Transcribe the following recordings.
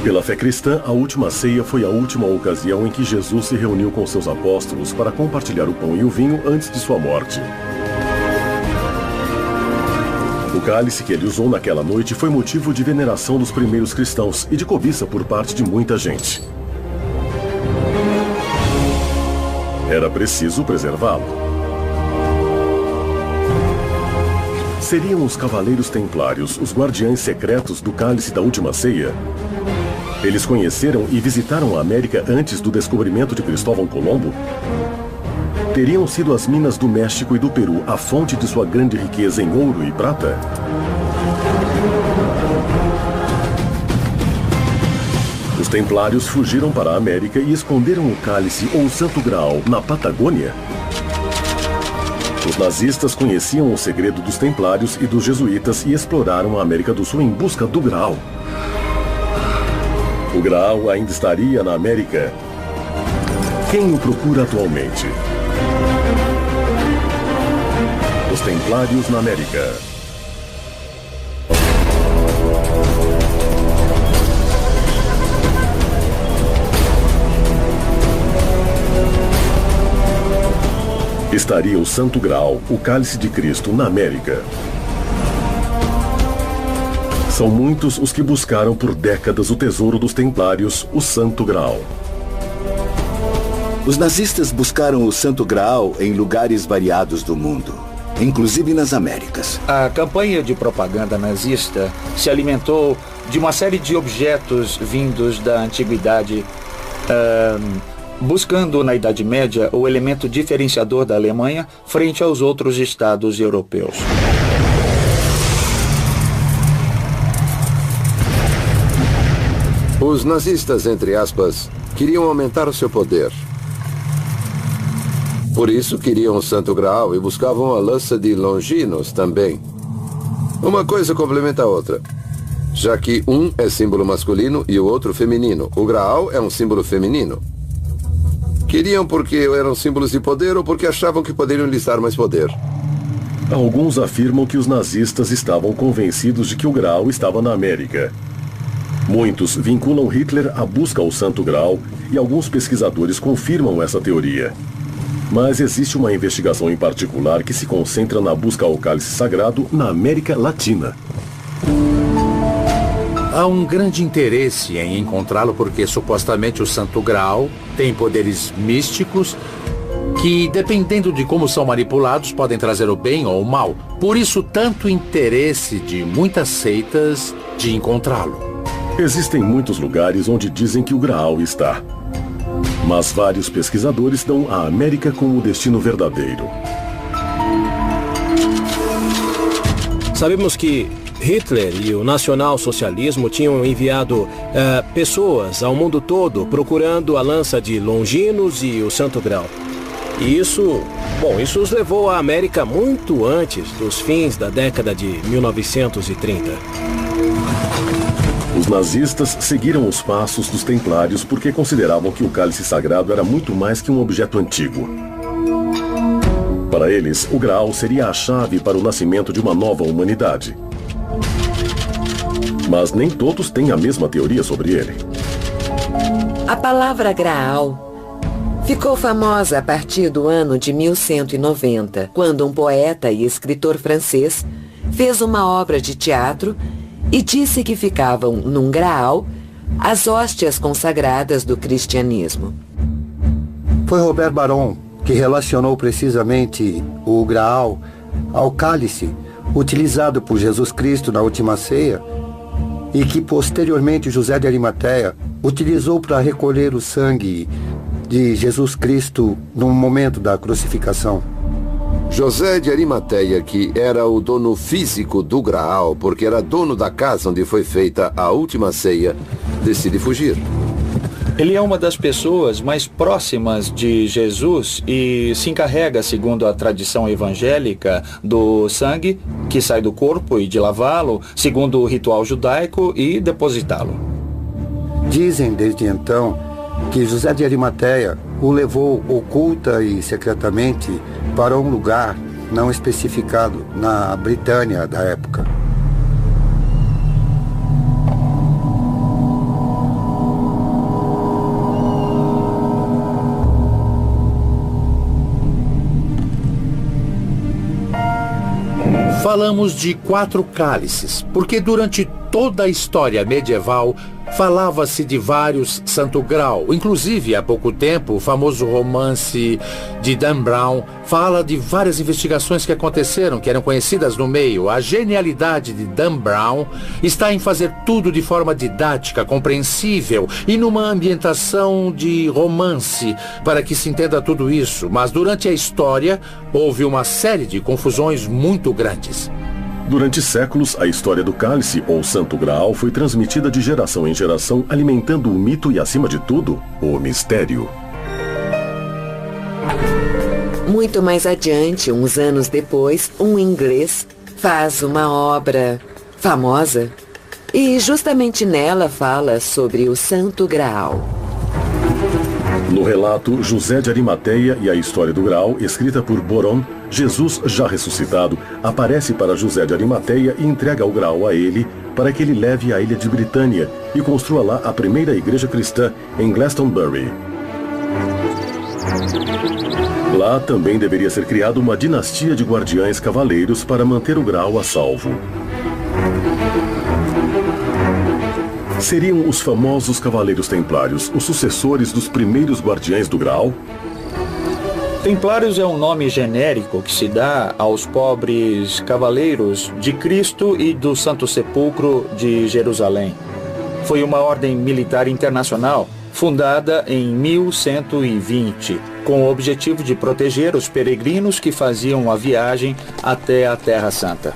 Pela fé cristã, a última ceia foi a última ocasião em que Jesus se reuniu com seus apóstolos para compartilhar o pão e o vinho antes de sua morte. O cálice que ele usou naquela noite foi motivo de veneração dos primeiros cristãos e de cobiça por parte de muita gente. Era preciso preservá-lo. Seriam os Cavaleiros Templários os guardiães secretos do cálice da última ceia? Eles conheceram e visitaram a América antes do descobrimento de Cristóvão Colombo? Teriam sido as minas do México e do Peru a fonte de sua grande riqueza em ouro e prata? Os Templários fugiram para a América e esconderam o cálice ou o Santo Graal na Patagônia? Os nazistas conheciam o segredo dos Templários e dos Jesuítas e exploraram a América do Sul em busca do Graal. O Graal ainda estaria na América? Quem o procura atualmente? Os Templários na América. Estaria o Santo Graal, o Cálice de Cristo, na América? São muitos os que buscaram por décadas o tesouro dos Templários, o Santo Graal. Os nazistas buscaram o Santo Graal em lugares variados do mundo, inclusive nas Américas. A campanha de propaganda nazista se alimentou de uma série de objetos vindos da antiguidade, buscando na Idade Média o elemento diferenciador da Alemanha frente aos outros estados europeus. Os nazistas, entre aspas, queriam aumentar o seu poder. Por isso queriam o Santo Graal e buscavam a lança de Longinos também. Uma coisa complementa a outra, já que um é símbolo masculino e o outro feminino. O Graal é um símbolo feminino. Queriam porque eram símbolos de poder ou porque achavam que poderiam lhes dar mais poder. Alguns afirmam que os nazistas estavam convencidos de que o Graal estava na América. Muitos vinculam Hitler à busca ao Santo Graal e alguns pesquisadores confirmam essa teoria. Mas existe uma investigação em particular que se concentra na busca ao cálice sagrado na América Latina. Há um grande interesse em encontrá-lo porque supostamente o Santo Graal tem poderes místicos que, dependendo de como são manipulados, podem trazer o bem ou o mal. Por isso, tanto interesse de muitas seitas de encontrá-lo. Existem muitos lugares onde dizem que o Graal está. Mas vários pesquisadores dão a América como o destino verdadeiro. Sabemos que Hitler e o nacional-socialismo tinham enviado pessoas ao mundo todo procurando a lança de Longinos e o Santo Graal. E isso os levou à América muito antes dos fins da década de 1930. Os nazistas seguiram os passos dos templários porque consideravam que o cálice sagrado era muito mais que um objeto antigo. Para eles, o Graal seria a chave para o nascimento de uma nova humanidade. Mas nem todos têm a mesma teoria sobre ele. A palavra Graal ficou famosa a partir do ano de 1190, quando um poeta e escritor francês fez uma obra de teatro e disse que ficavam num Graal as hóstias consagradas do cristianismo. Foi Robert Baron que relacionou precisamente o Graal ao cálice utilizado por Jesus Cristo na última ceia e que posteriormente José de Arimateia utilizou para recolher o sangue de Jesus Cristo no momento da crucificação. José de Arimateia, que era o dono físico do Graal, porque era dono da casa onde foi feita a última ceia, decide fugir. Ele é uma das pessoas mais próximas de Jesus e se encarrega, segundo a tradição evangélica, do sangue que sai do corpo e de lavá-lo, segundo o ritual judaico, e depositá-lo. Dizem desde então que José de Arimateia o levou oculta e secretamente para um lugar não especificado na Britânia da época. falamos de 4 cálices, porque durante toda a história medieval falava-se de vários Santo Grau. Inclusive, há pouco tempo, o famoso romance de Dan Brown fala de várias investigações que aconteceram, que eram conhecidas no meio. A genialidade de Dan Brown está em fazer tudo de forma didática, compreensível e numa ambientação de romance, para que se entenda tudo isso. Mas durante a história, houve uma série de confusões muito grandes. Durante séculos, a história do cálice, ou Santo Graal, foi transmitida de geração em geração, alimentando o mito e, acima de tudo, o mistério. Muito mais adiante, uns anos depois, um inglês faz uma obra famosa e justamente nela fala sobre o Santo Graal. No relato José de Arimateia e a História do Graal, escrita por Boron, Jesus, já ressuscitado, aparece para José de Arimateia e entrega o Graal a ele para que ele leve à ilha de Britânia e construa lá a primeira igreja cristã em Glastonbury. Lá também deveria ser criada uma dinastia de guardiães cavaleiros para manter o Graal a salvo. Seriam os famosos Cavaleiros Templários os sucessores dos primeiros guardiães do Graal? Templários é um nome genérico que se dá aos pobres cavaleiros de Cristo e do Santo Sepulcro de Jerusalém. Foi uma ordem militar internacional fundada em 1120, com o objetivo de proteger os peregrinos que faziam a viagem até a Terra Santa.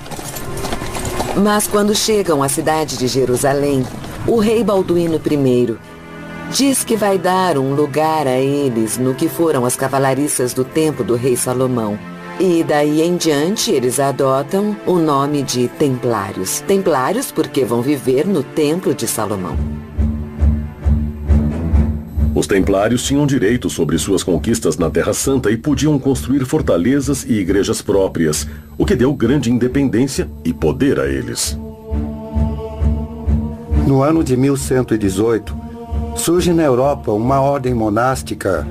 Mas quando chegam à cidade de Jerusalém, o rei Balduíno I diz que vai dar um lugar a eles no que foram as cavalariças do tempo do rei Salomão. E daí em diante eles adotam o nome de Templários. Templários porque vão viver no Templo de Salomão. Os Templários tinham direito sobre suas conquistas na Terra Santa e podiam construir fortalezas e igrejas próprias, o que deu grande independência e poder a eles. No ano de 1118, surge na Europa uma ordem monástica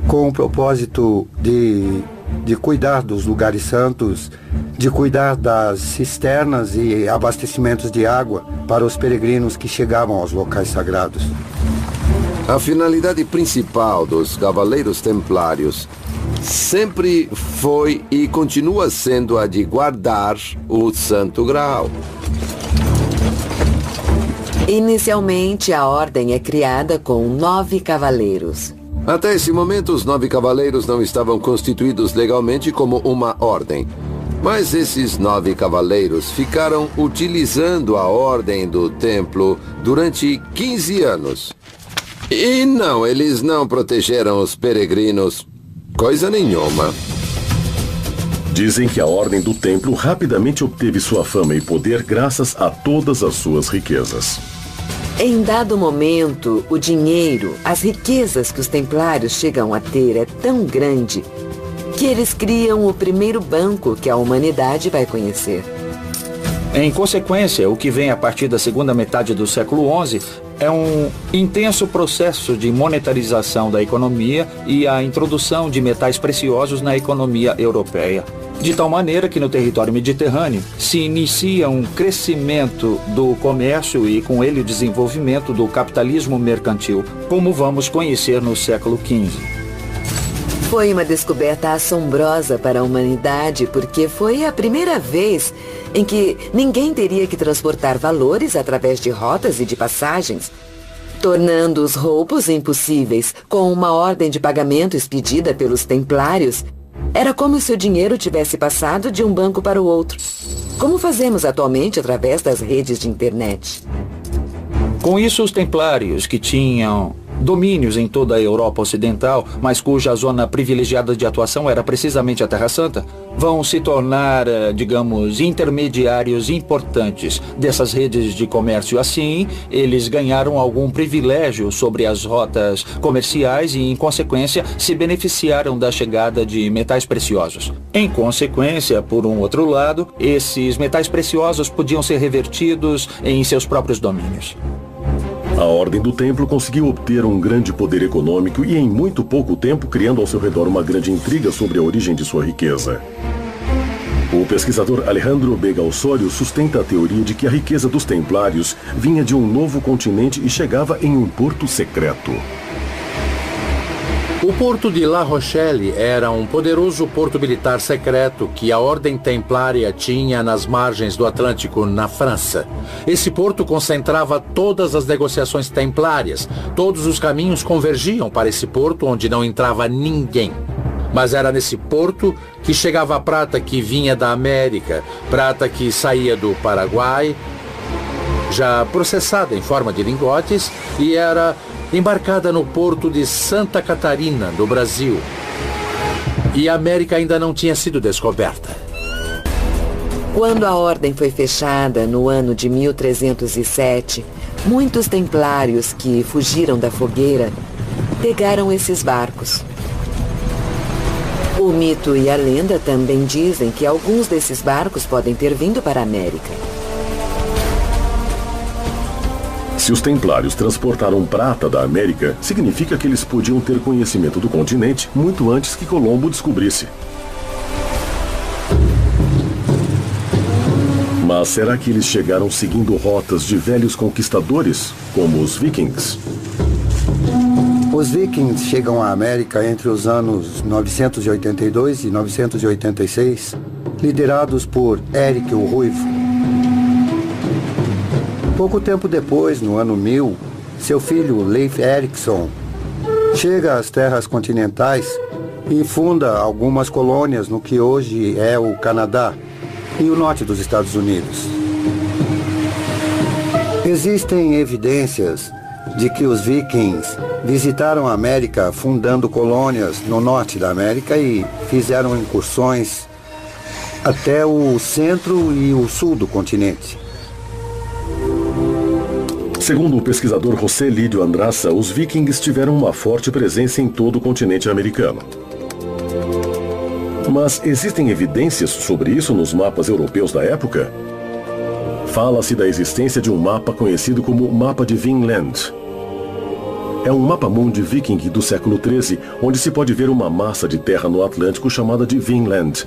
com o propósito de cuidar dos lugares santos, de cuidar das cisternas e abastecimentos de água para os peregrinos que chegavam aos locais sagrados. A finalidade principal dos Cavaleiros Templários sempre foi e continua sendo a de guardar o Santo Graal. Inicialmente, a ordem é criada com 9 cavaleiros. Até esse momento, os 9 cavaleiros não estavam constituídos legalmente como uma ordem. Mas esses 9 cavaleiros ficaram utilizando a ordem do templo durante 15 anos. E não, eles não protegeram os peregrinos, coisa nenhuma. Dizem que a Ordem do Templo rapidamente obteve sua fama e poder graças a todas as suas riquezas. Em dado momento, o dinheiro, as riquezas que os templários chegam a ter é tão grande que eles criam o primeiro banco que a humanidade vai conhecer. Em consequência, o que vem a partir da segunda metade do século XI é um intenso processo de monetarização da economia e a introdução de metais preciosos na economia europeia. De tal maneira que no território mediterrâneo se inicia um crescimento do comércio e com ele o desenvolvimento do capitalismo mercantil, como vamos conhecer no século XV. Foi uma descoberta assombrosa para a humanidade porque foi a primeira vez em que ninguém teria que transportar valores através de rotas e de passagens, tornando os roubos impossíveis. Com uma ordem de pagamento expedida pelos templários, era como se o dinheiro tivesse passado de um banco para o outro, como fazemos atualmente através das redes de internet. Com isso, os templários, que tinham domínios em toda a Europa Ocidental, mas cuja zona privilegiada de atuação era precisamente a Terra Santa, vão se tornar, digamos, intermediários importantes dessas redes de comércio. Assim, eles ganharam algum privilégio sobre as rotas comerciais e, em consequência, se beneficiaram da chegada de metais preciosos. Em consequência, por um outro lado, esses metais preciosos podiam ser revertidos em seus próprios domínios. A Ordem do Templo conseguiu obter um grande poder econômico e em muito pouco tempo criando ao seu redor uma grande intriga sobre a origem de sua riqueza. O pesquisador Alejandro Vega Osório sustenta a teoria de que a riqueza dos templários vinha de um novo continente e chegava em um porto secreto. O porto de La Rochelle era um poderoso porto militar secreto que a Ordem Templária tinha nas margens do Atlântico, na França. Esse porto concentrava todas as negociações templárias. Todos os caminhos convergiam para esse porto onde não entrava ninguém. Mas era nesse porto que chegava a prata que vinha da América, prata que saía do Paraguai, já processada em forma de lingotes, e era embarcada no porto de Santa Catarina, no Brasil. E a América ainda não tinha sido descoberta. Quando a ordem foi fechada no ano de 1307, muitos templários que fugiram da fogueira pegaram esses barcos. O mito e a lenda também dizem que alguns desses barcos podem ter vindo para a América. Se os templários transportaram prata da América, significa que eles podiam ter conhecimento do continente muito antes que Colombo descobrisse. Mas será que eles chegaram seguindo rotas de velhos conquistadores, como os vikings? Os vikings chegam à América entre os anos 982 e 986, liderados por Eric o Ruivo. Pouco tempo depois, no ano 1000, seu filho Leif Erikson chega às terras continentais e funda algumas colônias no que hoje é o Canadá e o norte dos Estados Unidos. Existem evidências de que os vikings visitaram a América fundando colônias no norte da América e fizeram incursões até o centro e o sul do continente. Segundo o pesquisador José Lídio Andraça, os vikings tiveram uma forte presença em todo o continente americano. Mas existem evidências sobre isso nos mapas europeus da época? Fala-se da existência de um mapa conhecido como Mapa de Vinland. É um mapa-mundi viking do século XIII, onde se pode ver uma massa de terra no Atlântico chamada de Vinland.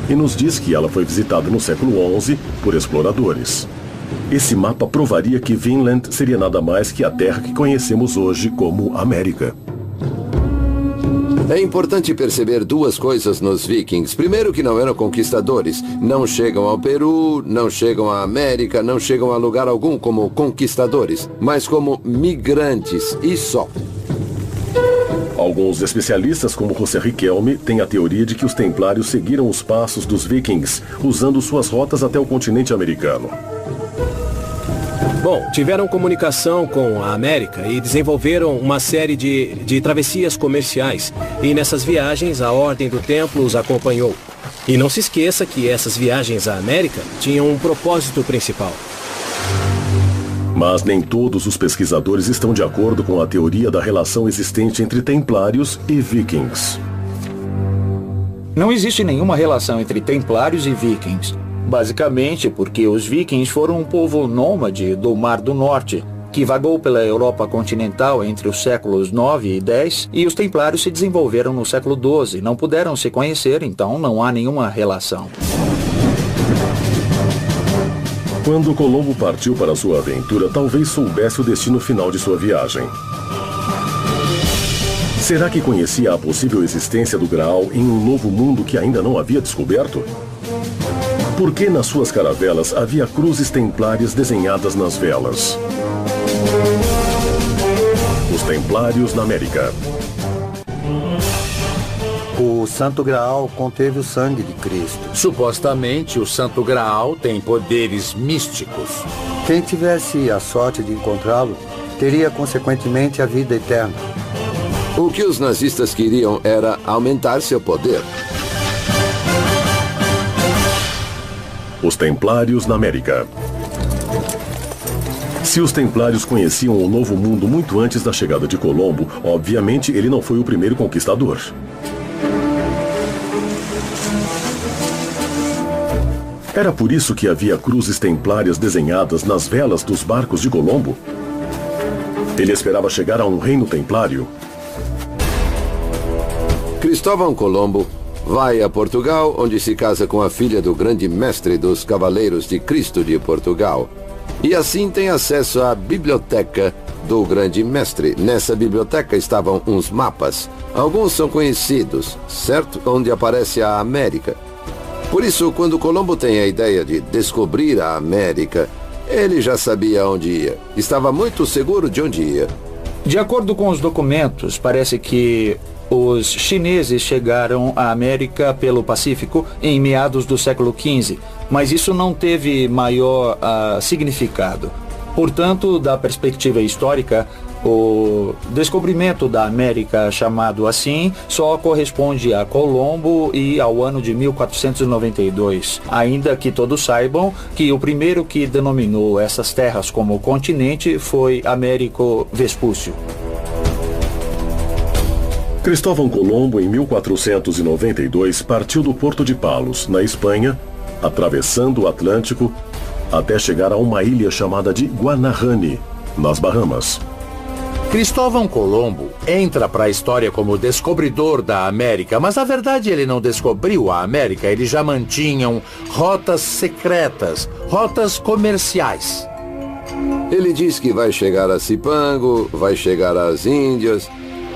E nos diz que ela foi visitada no século XI por exploradores. Esse mapa provaria que Vinland seria nada mais que a terra que conhecemos hoje como América. É importante perceber duas coisas nos vikings. Primeiro, que não eram conquistadores. Não chegam ao Peru, não chegam à América, não chegam a lugar algum como conquistadores, mas como migrantes e só. Alguns especialistas, como José Riquelme, têm a teoria de que os templários seguiram os passos dos vikings, usando suas rotas até o continente americano. Bom, tiveram comunicação com a América e desenvolveram uma série de travessias comerciais. E nessas viagens, a Ordem do Templo os acompanhou. E não se esqueça que essas viagens à América tinham um propósito principal. Mas nem todos os pesquisadores estão de acordo com a teoria da relação existente entre templários e vikings. Não existe nenhuma relação entre templários e vikings. Basicamente porque os vikings foram um povo nômade do Mar do Norte, que vagou pela Europa continental entre os séculos 9 e 10, e os templários se desenvolveram no século 12. Não puderam se conhecer, então não há nenhuma relação. Quando Colombo partiu para sua aventura, talvez soubesse o destino final de sua viagem. Será que conhecia a possível existência do Graal em um novo mundo que ainda não havia descoberto? Por que nas suas caravelas havia cruzes templárias desenhadas nas velas? Os Templários na América. O Santo Graal conteve o sangue de Cristo. Supostamente, o Santo Graal tem poderes místicos. Quem tivesse a sorte de encontrá-lo, teria consequentemente a vida eterna. O que os nazistas queriam era aumentar seu poder. Os Templários na América. Se os Templários conheciam o Novo Mundo muito antes da chegada de Colombo, obviamente ele não foi o primeiro conquistador. Era por isso que havia cruzes templárias desenhadas nas velas dos barcos de Colombo? Ele esperava chegar a um reino templário? Cristóvão Colombo vai a Portugal, onde se casa com a filha do grande mestre dos Cavaleiros de Cristo de Portugal. E assim tem acesso à biblioteca do grande mestre. Nessa biblioteca estavam uns mapas. Alguns são conhecidos, certo? Onde aparece a América. Por isso, quando Colombo tem a ideia de descobrir a América, ele já sabia onde ia. Estava muito seguro de onde ia. De acordo com os documentos, parece que os chineses chegaram à América pelo Pacífico em meados do século XV, mas isso não teve maior significado. Portanto, da perspectiva histórica, o descobrimento da América, chamado assim, só corresponde a Colombo e ao ano de 1492, ainda que todos saibam que o primeiro que denominou essas terras como continente foi Américo Vespúcio. Cristóvão Colombo, em 1492, partiu do Porto de Palos, na Espanha, atravessando o Atlântico, até chegar a uma ilha chamada de Guanahani, nas Bahamas. Cristóvão Colombo entra para a história como descobridor da América, mas na verdade ele não descobriu a América, eles já mantinham rotas secretas, rotas comerciais. Ele diz que vai chegar a Cipango, vai chegar às Índias,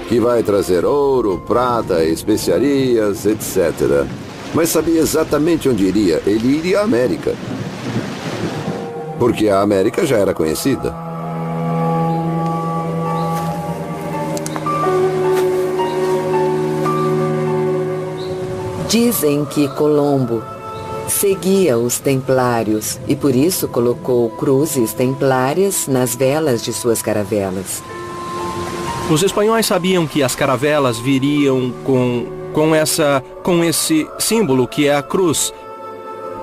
que vai trazer ouro, prata, especiarias, etc. Mas sabia exatamente onde iria. Ele iria à América. Porque a América já era conhecida. Dizem que Colombo seguia os templários e por isso colocou cruzes templárias nas velas de suas caravelas. Os espanhóis sabiam que as caravelas viriam com esse símbolo que é a cruz,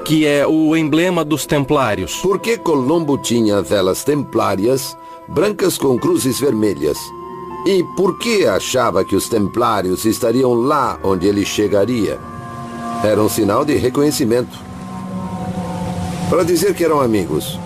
que é o emblema dos templários. Por que Colombo tinha velas templárias brancas com cruzes vermelhas? E por que achava que os templários estariam lá onde ele chegaria? Era um sinal de reconhecimento. Para dizer que eram amigos.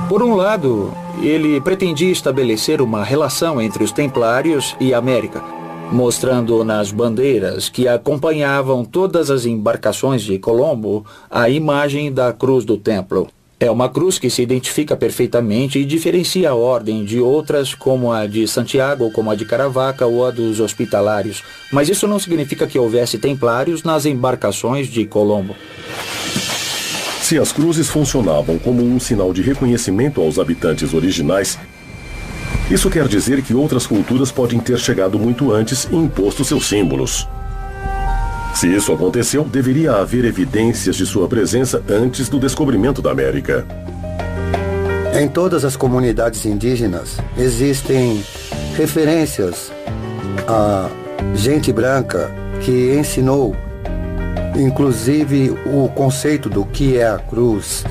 Por um lado, ele pretendia estabelecer uma relação entre os templários e a América, mostrando nas bandeiras que acompanhavam todas as embarcações de Colombo a imagem da cruz do templo. É uma cruz que se identifica perfeitamente e diferencia a ordem de outras, como a de Santiago, como a de Caravaca ou a dos Hospitalários. Mas isso não significa que houvesse templários nas embarcações de Colombo. Se as cruzes funcionavam como um sinal de reconhecimento aos habitantes originais, isso quer dizer que outras culturas podem ter chegado muito antes e imposto seus símbolos. Se isso aconteceu, deveria haver evidências de sua presença antes do descobrimento da América. Em todas as comunidades indígenas existem referências a gente branca que ensinou, inclusive, o conceito do que é a cruz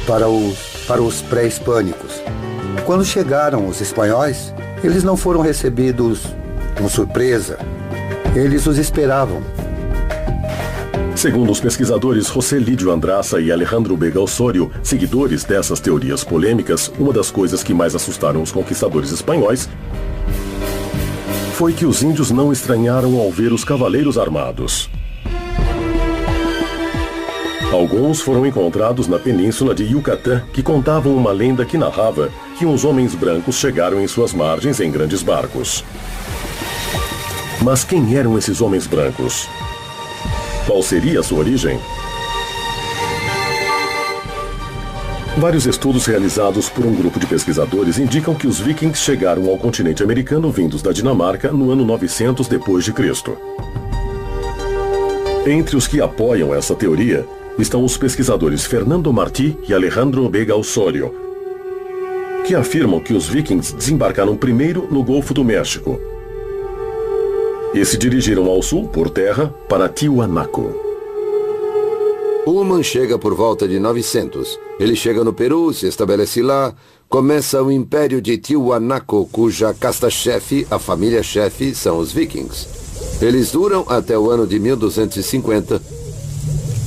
para os pré-hispânicos. Quando chegaram os espanhóis, eles não foram recebidos com surpresa. Eles os esperavam. Segundo os pesquisadores José Lídio Andraça e Alejandro Vega Osório, seguidores dessas teorias polêmicas, uma das coisas que mais assustaram os conquistadores espanhóis foi que os índios não estranharam ao ver os cavaleiros armados. Alguns foram encontrados na península de Yucatán, que contavam uma lenda que narrava que uns homens brancos chegaram em suas margens em grandes barcos. Mas quem eram esses homens brancos? Qual seria a sua origem? Vários estudos realizados por um grupo de pesquisadores indicam que os vikings chegaram ao continente americano vindos da Dinamarca no ano 900 d.C. Entre os que apoiam essa teoria estão os pesquisadores Fernando Martí e Alejandro Vega Osório, que afirmam que os vikings desembarcaram primeiro no Golfo do México e se dirigiram ao sul, por terra, para Tiwanaku. Ullmann chega por volta de 900. Ele chega no Peru, se estabelece lá, começa o Império de Tiwanaku, cuja casta-chefe, a família-chefe, são os vikings. Eles duram até o ano de 1250,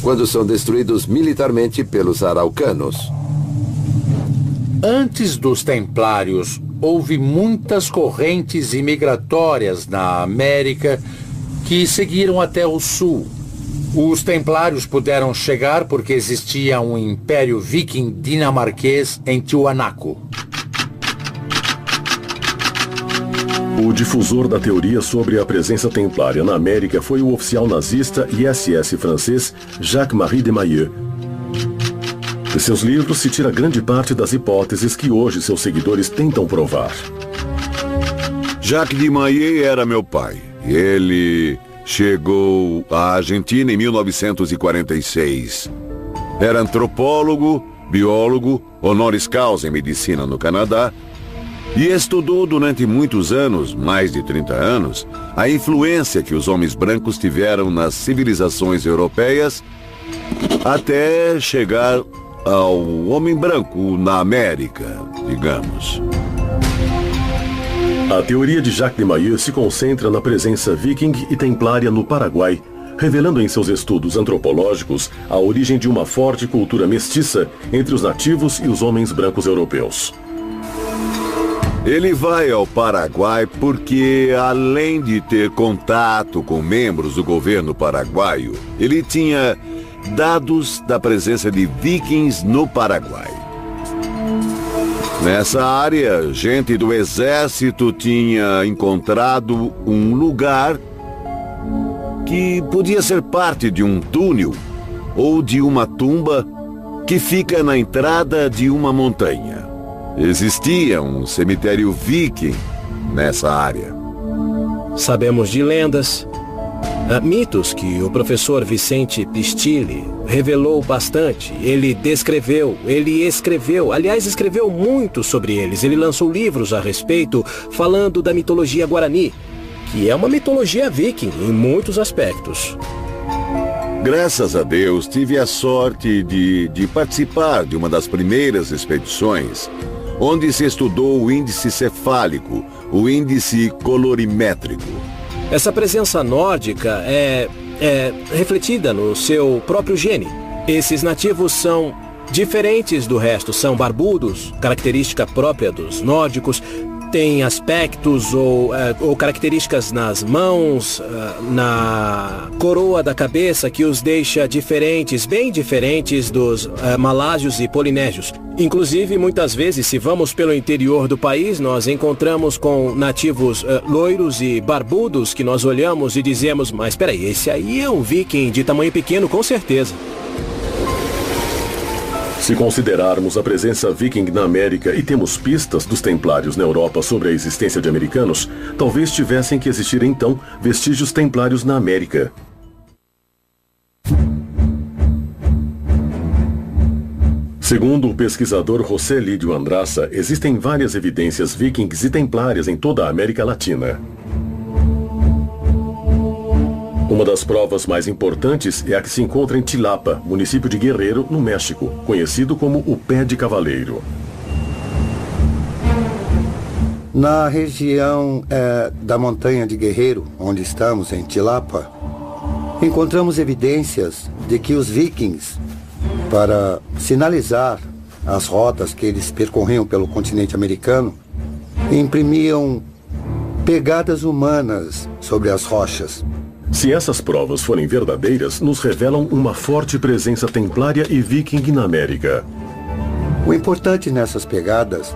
quando são destruídos militarmente pelos araucanos. Antes dos templários, houve muitas correntes imigratórias na América que seguiram até o sul. Os templários puderam chegar porque existia um império viking dinamarquês em Tiwanaku. O difusor da teoria sobre a presença templária na América foi o oficial nazista e SS francês Jacques-Marie de Maillet. De seus livros se tira grande parte das hipóteses que hoje seus seguidores tentam provar. Jacques de Maillet era meu pai. Ele chegou à Argentina em 1946. Era antropólogo, biólogo, honoris causa em medicina no Canadá e estudou durante muitos anos, mais de 30 anos, a influência que os homens brancos tiveram nas civilizações europeias até chegar ao homem branco na América, digamos. A teoria de Jacques de Maillet se concentra na presença viking e templária no Paraguai, revelando em seus estudos antropológicos a origem de uma forte cultura mestiça entre os nativos e os homens brancos europeus. Ele vai ao Paraguai porque, além de ter contato com membros do governo paraguaio, ele tinha dados da presença de vikings no Paraguai. Nessa área, gente do exército tinha encontrado um lugar que podia ser parte de um túnel ou de uma tumba que fica na entrada de uma montanha. Existia um cemitério viking nessa área. Sabemos de lendas, mitos que o professor Vicente Pistilli revelou bastante. Ele descreveu, ele escreveu, aliás, escreveu muito sobre eles. Ele lançou livros a respeito, falando da mitologia guarani, que é uma mitologia viking em muitos aspectos. Graças a Deus, tive a sorte de participar de uma das primeiras expedições, onde se estudou o índice cefálico, o índice colorimétrico. Essa presença nórdica é refletida no seu próprio gene. Esses nativos são diferentes do resto, são barbudos, característica própria dos nórdicos, têm aspectos ou características nas mãos, na coroa da cabeça que os deixa diferentes, bem diferentes dos malásios e polinésios. Inclusive, muitas vezes, se vamos pelo interior do país, nós encontramos com nativos loiros e barbudos que nós olhamos e dizemos, mas peraí, esse aí é um viking de tamanho pequeno, com certeza. Se considerarmos a presença viking na América e temos pistas dos templários na Europa sobre a existência de americanos, talvez tivessem que existir então vestígios templários na América. Segundo o pesquisador José Lídio Andraça, existem várias evidências vikings e templárias em toda a América Latina. Uma das provas mais importantes é a que se encontra em Tilapa, município de Guerrero, no México, conhecido como o Pé de Cavaleiro. Na região da montanha de Guerrero, onde estamos, em Tilapa, encontramos evidências de que os vikings, para sinalizar as rotas que eles percorriam pelo continente americano, imprimiam pegadas humanas sobre as rochas. Se essas provas forem verdadeiras, nos revelam uma forte presença templária e viking na América. O importante nessas pegadas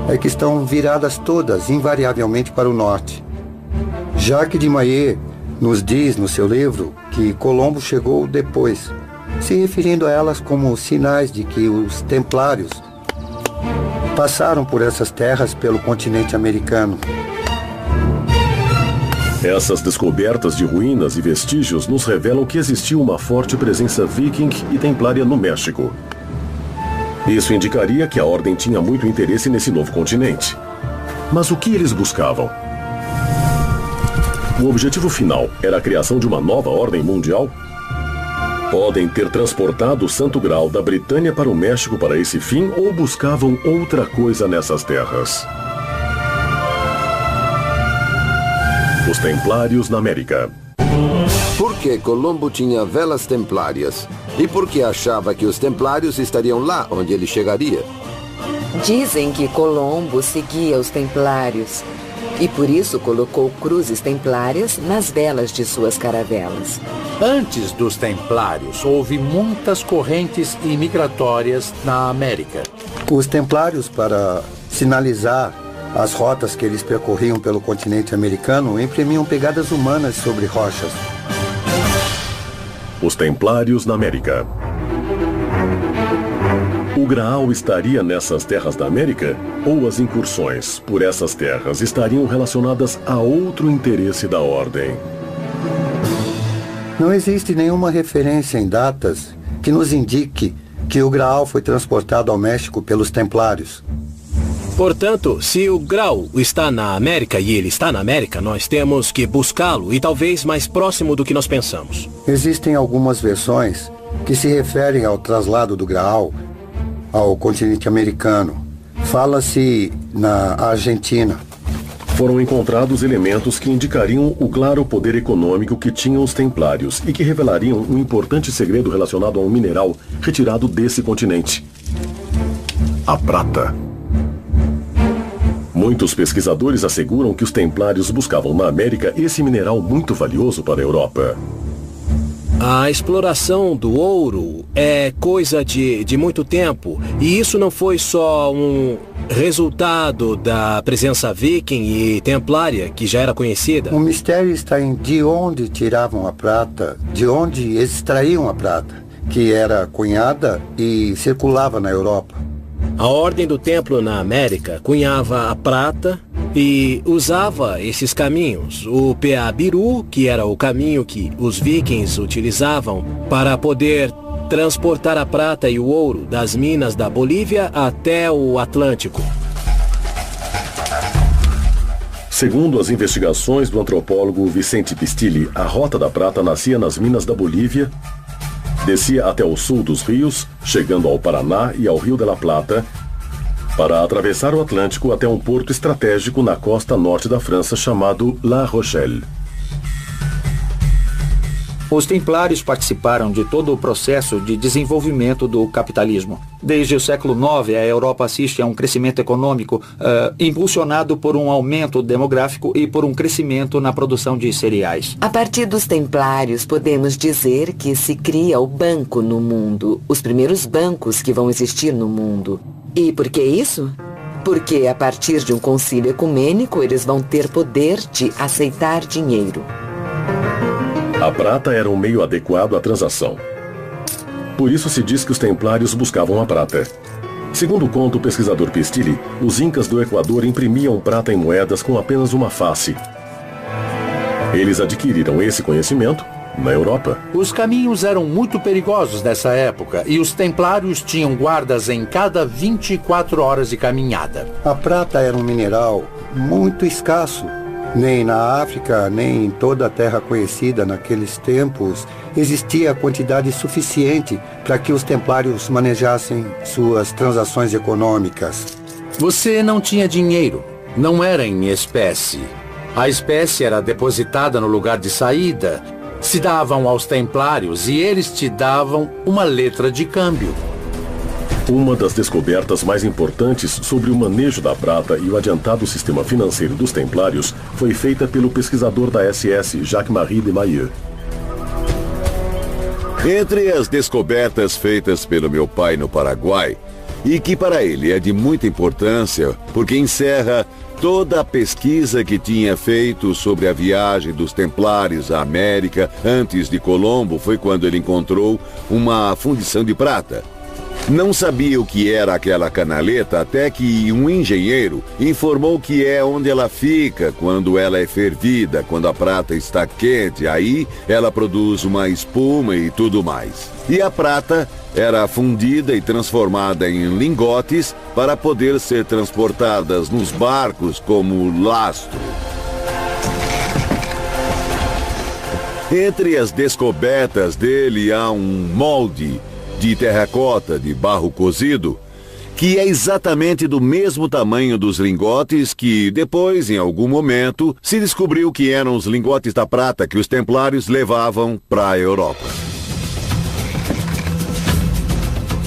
é que estão viradas todas invariavelmente para o norte. Jacques de Maillet nos diz no seu livro que Colombo chegou depois, se referindo a elas como sinais de que os templários passaram por essas terras pelo continente americano. Essas descobertas de ruínas e vestígios nos revelam que existiu uma forte presença viking e templária no México. Isso indicaria que a ordem tinha muito interesse nesse novo continente. Mas o que eles buscavam? O objetivo final era a criação de uma nova ordem mundial? Podem ter transportado o Santo Graal da Britânia para o México para esse fim ou buscavam outra coisa nessas terras? Os Templários na América. Por que Colombo tinha velas templárias? E por que achava que os templários estariam lá onde ele chegaria? Dizem que Colombo seguia os templários. E por isso colocou cruzes templárias nas velas de suas caravelas. Antes dos templários, houve muitas correntes imigratórias na América. Os templários, para sinalizar as rotas que eles percorriam pelo continente americano, imprimiam pegadas humanas sobre rochas. Os templários na América. O Graal estaria nessas terras da América? Ou as incursões por essas terras estariam relacionadas a outro interesse da Ordem? Não existe nenhuma referência em datas que nos indique que o Graal foi transportado ao México pelos templários. Portanto, se o Graal está na América e ele está na América, nós temos que buscá-lo e talvez mais próximo do que nós pensamos. Existem algumas versões que se referem ao traslado do Graal ao continente americano. Fala-se na Argentina. Foram encontrados elementos que indicariam o claro poder econômico que tinham os templários e que revelariam um importante segredo relacionado a um mineral retirado desse continente: a prata. Muitos pesquisadores asseguram que os templários buscavam na América esse mineral muito valioso para a Europa. A exploração do ouro é coisa de muito tempo, e isso não foi só um resultado da presença viking e templária, que já era conhecida. O mistério está em de onde tiravam a prata, de onde extraíam a prata, que era cunhada e circulava na Europa. A Ordem do Templo na América cunhava a prata e usava esses caminhos. O Peabiru, que era o caminho que os vikings utilizavam para poder transportar a prata e o ouro das minas da Bolívia até o Atlântico. Segundo as investigações do antropólogo Vicente Pistilli, a Rota da Prata nascia nas minas da Bolívia, descia até o sul dos rios, chegando ao Paraná e ao Rio de la Plata, para atravessar o Atlântico até um porto estratégico na costa norte da França chamado La Rochelle. Os templários participaram de todo o processo de desenvolvimento do capitalismo. Desde o século IX, a Europa assiste a um crescimento econômico impulsionado por um aumento demográfico e por um crescimento na produção de cereais. A partir dos templários, podemos dizer que se cria o banco no mundo, os primeiros bancos que vão existir no mundo. E por que isso? Porque a partir de um concílio ecumênico, eles vão ter poder de aceitar dinheiro. A prata era um meio adequado à transação. Por isso se diz que os templários buscavam a prata. Segundo conta o pesquisador Pistilli, os incas do Equador imprimiam prata em moedas com apenas uma face. Eles adquiriram esse conhecimento na Europa. Os caminhos eram muito perigosos nessa época e os templários tinham guardas em cada 24 horas de caminhada. A prata era um mineral muito escasso. Nem na África, nem em toda a terra conhecida naqueles tempos, existia a quantidade suficiente para que os templários manejassem suas transações econômicas. Você não tinha dinheiro, não era em espécie. A espécie era depositada no lugar de saída, se davam aos templários e eles te davam uma letra de câmbio. Uma das descobertas mais importantes sobre o manejo da prata e o adiantado sistema financeiro dos templários foi feita pelo pesquisador da SS, Jacques-Marie de Maillet. Entre as descobertas feitas pelo meu pai no Paraguai, e que para ele é de muita importância, porque encerra toda a pesquisa que tinha feito sobre a viagem dos templários à América antes de Colombo, foi quando ele encontrou uma fundição de prata. Não sabia o que era aquela canaleta até que um engenheiro informou que é onde ela fica quando ela é fervida, quando a prata está quente, aí ela produz uma espuma e tudo mais. E a prata era fundida e transformada em lingotes para poder ser transportadas nos barcos como lastro. Entre as descobertas dele há um molde de terracota de barro cozido, que é exatamente do mesmo tamanho dos lingotes que depois, em algum momento, se descobriu que eram os lingotes da prata que os templários levavam para a Europa.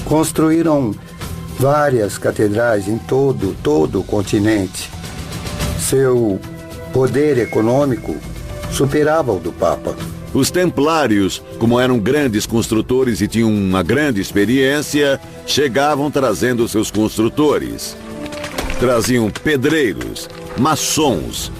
Construíram várias catedrais em todo o continente. Seu poder econômico superava o do Papa. Os templários, como eram grandes construtores e tinham uma grande experiência, chegavam trazendo seus construtores. Traziam pedreiros, maçons.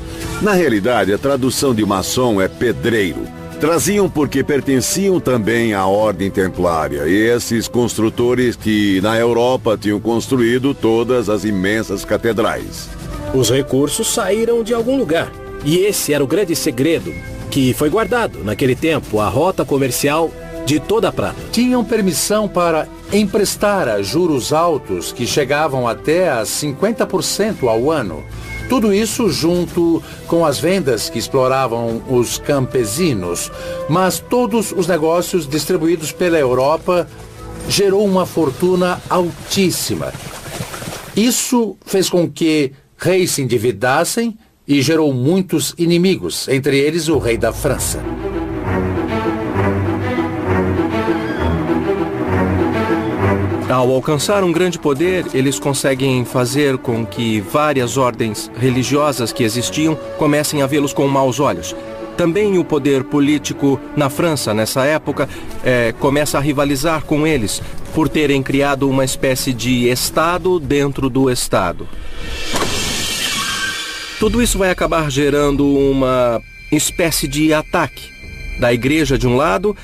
Na realidade, a tradução de maçom é pedreiro. Traziam porque pertenciam também à Ordem Templária, e esses construtores que na Europa tinham construído todas as imensas catedrais. Os recursos saíram de algum lugar. E esse era o grande segredo, que foi guardado, naquele tempo, a rota comercial de toda a prata. Tinham permissão para emprestar a juros altos que chegavam até a 50% ao ano. Tudo isso junto com as vendas que exploravam os campesinos. Mas todos os negócios distribuídos pela Europa gerou uma fortuna altíssima. Isso fez com que reis se endividassem e gerou muitos inimigos, entre eles o rei da França. Ao alcançar um grande poder, eles conseguem fazer com que várias ordens religiosas que existiam comecem a vê-los com maus olhos. Também o poder político na França, nessa época, começa a rivalizar com eles, por terem criado uma espécie de Estado dentro do Estado. Tudo isso vai acabar gerando uma espécie de ataque da igreja de um lado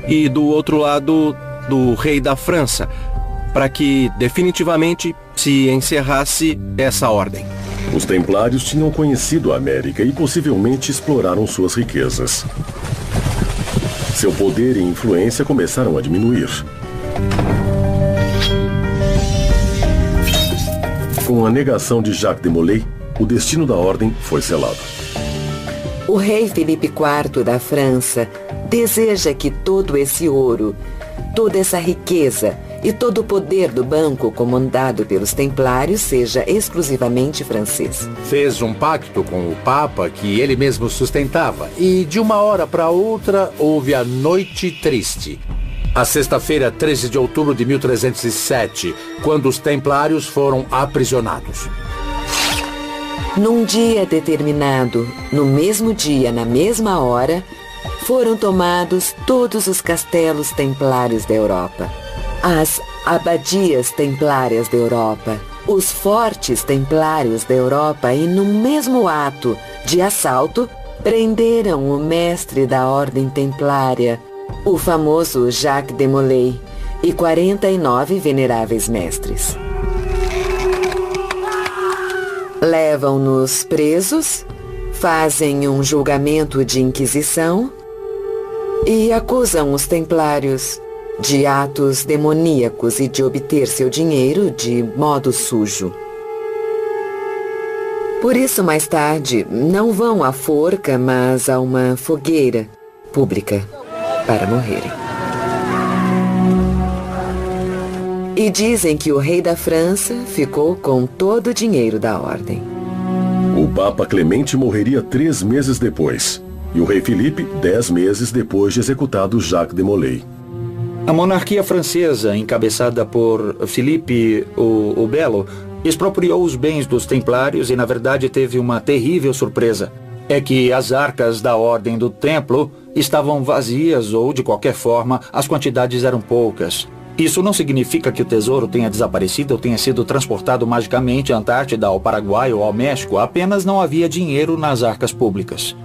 e do outro lado do rei da França, para que definitivamente se encerrasse essa ordem. Os templários tinham conhecido a América e possivelmente exploraram suas riquezas. Seu poder e influência começaram a diminuir. Com a negação de Jacques de Molay, o destino da ordem foi selado. O rei Filipe IV da França deseja que todo esse ouro, toda essa riqueza e todo o poder do banco comandado pelos templários seja exclusivamente francês. Fez um pacto com o Papa que ele mesmo sustentava e de uma hora para outra houve a Noite Triste. A sexta-feira, 13 de outubro de 1307, quando os templários foram aprisionados. Num dia determinado, no mesmo dia, na mesma hora, foram tomados todos os castelos templários da Europa, as abadias templárias da Europa, os fortes templários da Europa e, no mesmo ato de assalto, prenderam o mestre da ordem templária, o famoso Jacques de Molay, e 49 veneráveis mestres. Levam-nos presos, fazem um julgamento de inquisição e acusam os templários de atos demoníacos e de obter seu dinheiro de modo sujo. Por isso, mais tarde, não vão à forca, mas a uma fogueira pública para morrerem. E dizem que o rei da França ficou com todo o dinheiro da ordem. O Papa Clemente morreria 3 meses depois, e o rei Filipe 10 meses depois de executado Jacques de Molay. A monarquia francesa, encabeçada por Filipe o Belo, expropriou os bens dos templários e, na verdade, teve uma terrível surpresa. É que as arcas da Ordem do Templo estavam vazias ou, de qualquer forma, as quantidades eram poucas. Isso não significa que o tesouro tenha desaparecido ou tenha sido transportado magicamente à Antártida, ao Paraguai ou ao México. Apenas não havia dinheiro nas arcas públicas.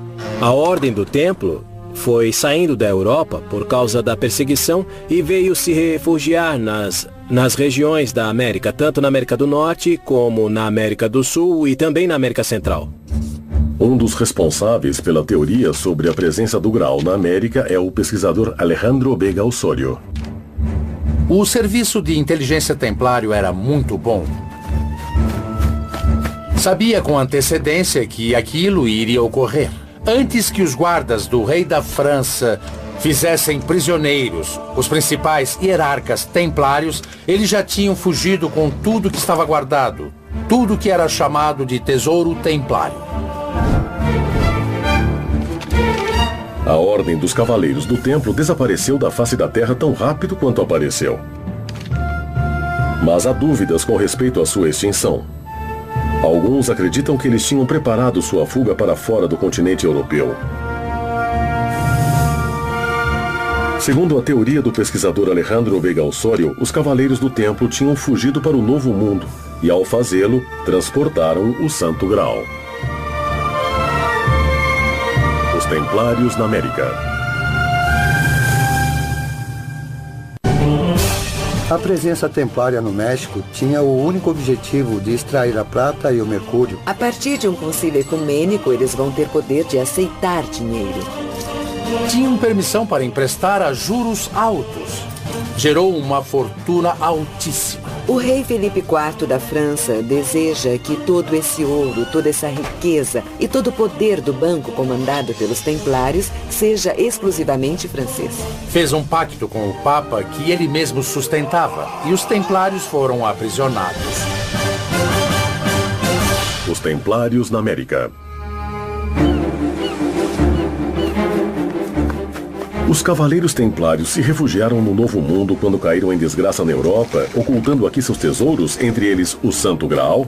A Ordem do Templo foi saindo da Europa por causa da perseguição e veio se refugiar nas regiões da América, tanto na América do Norte como na América do Sul e também na América Central. Um dos responsáveis pela teoria sobre a presença do Graal na América é o pesquisador Alejandro Vega Osorio. O serviço de inteligência templário era muito bom. Sabia com antecedência que aquilo iria ocorrer. Antes que os guardas do rei da França fizessem prisioneiros os principais hierarcas templários, eles já tinham fugido com tudo que estava guardado, tudo que era chamado de tesouro templário. A Ordem dos Cavaleiros do Templo desapareceu da face da Terra tão rápido quanto apareceu. Mas há dúvidas com respeito à sua extinção. Alguns acreditam que eles tinham preparado sua fuga para fora do continente europeu. Segundo a teoria do pesquisador Alejandro Veiga Osório, os cavaleiros do templo tinham fugido para o Novo Mundo e, ao fazê-lo, transportaram o Santo Graal. Os Templários na América. A presença templária no México tinha o único objetivo de extrair a prata e o mercúrio. A partir de um concílio ecumênico, eles vão ter poder de aceitar dinheiro. Tinham permissão para emprestar a juros altos. Gerou uma fortuna altíssima. O rei Felipe IV da França deseja que todo esse ouro, toda essa riqueza e todo o poder do banco comandado pelos Templários seja exclusivamente francês. Fez um pacto com o Papa que ele mesmo sustentava e os Templários foram aprisionados. Os Templários na América. Os cavaleiros templários se refugiaram no Novo Mundo quando caíram em desgraça na Europa, ocultando aqui seus tesouros, entre eles o Santo Graal,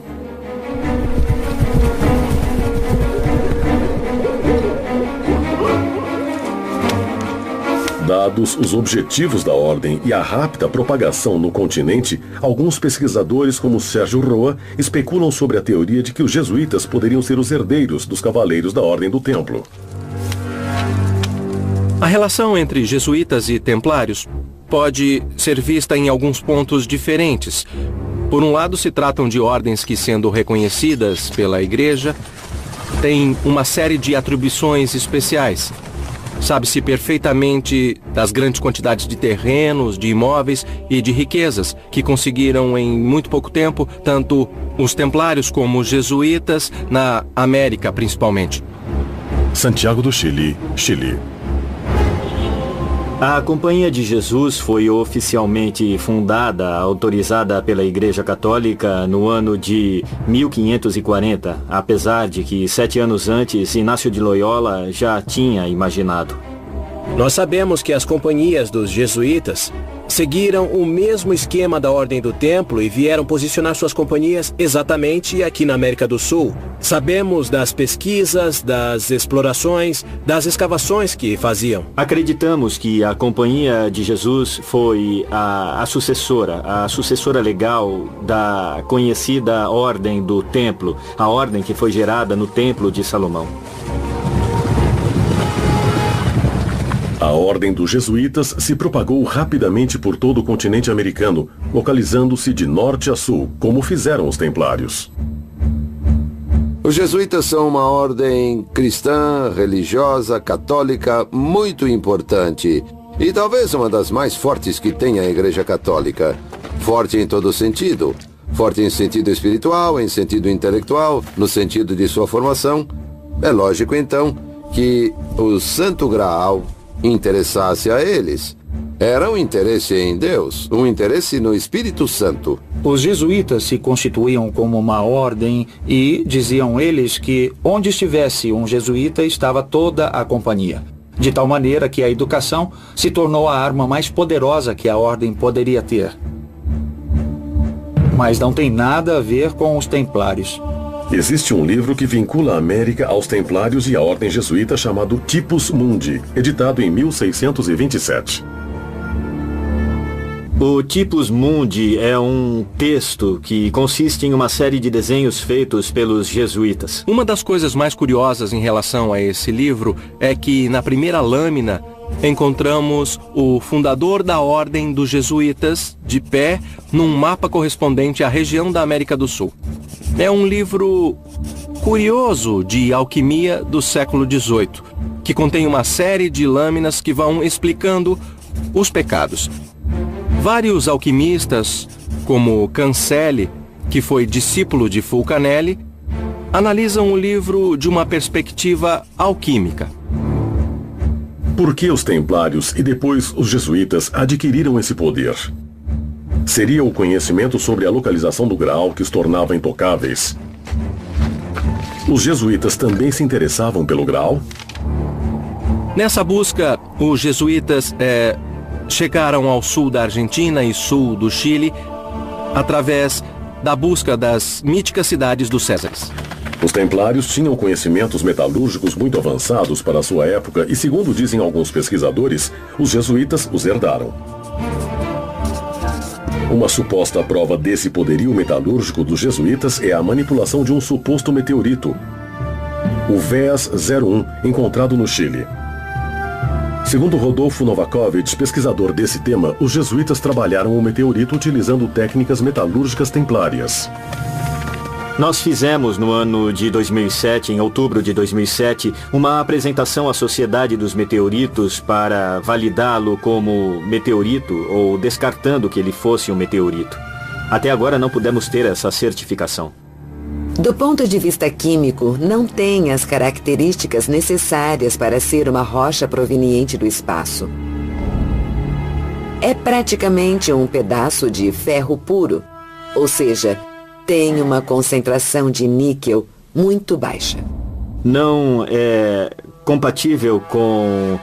dados os objetivos da ordem e a rápida propagação no continente, alguns pesquisadores como Sérgio Roa especulam sobre a teoria de que os jesuítas poderiam ser os herdeiros dos cavaleiros da Ordem do Templo. A relação entre jesuítas e templários pode ser vista em alguns pontos diferentes. Por um lado, se tratam de ordens que, sendo reconhecidas pela Igreja, têm uma série de atribuições especiais. Sabe-se perfeitamente das grandes quantidades de terrenos, de imóveis e de riquezas que conseguiram em muito pouco tempo, tanto os templários como os jesuítas, na América principalmente. Santiago do Chile, Chile. A Companhia de Jesus foi oficialmente fundada, autorizada pela Igreja Católica no ano de 1540, apesar de que 7 anos antes Inácio de Loyola já tinha imaginado. Nós sabemos que as companhias dos jesuítas seguiram o mesmo esquema da Ordem do Templo e vieram posicionar suas companhias exatamente aqui na América do Sul. Sabemos das pesquisas, das explorações, das escavações que faziam. Acreditamos que a Companhia de Jesus foi a sucessora legal da conhecida Ordem do Templo, a ordem que foi gerada no Templo de Salomão. A Ordem dos Jesuítas se propagou rapidamente por todo o continente americano, localizando-se de norte a sul, como fizeram os Templários. Os jesuítas são uma ordem cristã, religiosa, católica, muito importante. E talvez uma das mais fortes que tem a Igreja Católica. Forte em todo sentido. Forte em sentido espiritual, em sentido intelectual, no sentido de sua formação. É lógico, então, que o Santo Graal interessasse a eles. Era um interesse em Deus, um interesse no Espírito Santo. Os jesuítas se constituíam como uma ordem e diziam eles que onde estivesse um jesuíta estava toda a companhia. De tal maneira que a educação se tornou a arma mais poderosa que a ordem poderia ter. Mas não tem nada a ver com os templários. Existe um livro que vincula a América aos Templários e à Ordem Jesuíta chamado Typus Mundi, editado em 1627. O Typus Mundi é um texto que consiste em uma série de desenhos feitos pelos jesuítas. Uma das coisas mais curiosas em relação a esse livro é que na primeira lâmina encontramos o fundador da Ordem dos Jesuítas de pé num mapa correspondente à região da América do Sul. É um livro curioso de alquimia do século XVIII, que contém uma série de lâminas que vão explicando os pecados. Vários alquimistas, como Cancelli, que foi discípulo de Fulcanelli, analisam o livro de uma perspectiva alquímica. Por que os Templários e depois os Jesuítas adquiriram esse poder? Seria o conhecimento sobre a localização do Graal que os tornava intocáveis? Os jesuítas também se interessavam pelo Graal? Nessa busca, os jesuítas chegaram ao sul da Argentina e sul do Chile através da busca das míticas cidades dos Césares. Os templários tinham conhecimentos metalúrgicos muito avançados para a sua época e, segundo dizem alguns pesquisadores, os jesuítas os herdaram. Uma suposta prova desse poderio metalúrgico dos jesuítas é a manipulação de um suposto meteorito, o VEAS 01, encontrado no Chile. Segundo Rodolfo Novakovich, pesquisador desse tema, os jesuítas trabalharam o meteorito utilizando técnicas metalúrgicas templárias. Nós fizemos no ano de 2007, em outubro de 2007, uma apresentação à Sociedade dos Meteoritos para validá-lo como meteorito ou descartando que ele fosse um meteorito. Até agora não pudemos ter essa certificação. Do ponto de vista químico, não tem as características necessárias para ser uma rocha proveniente do espaço. É praticamente um pedaço de ferro puro, ou seja, tem uma concentração de níquel muito baixa. Não é compatível com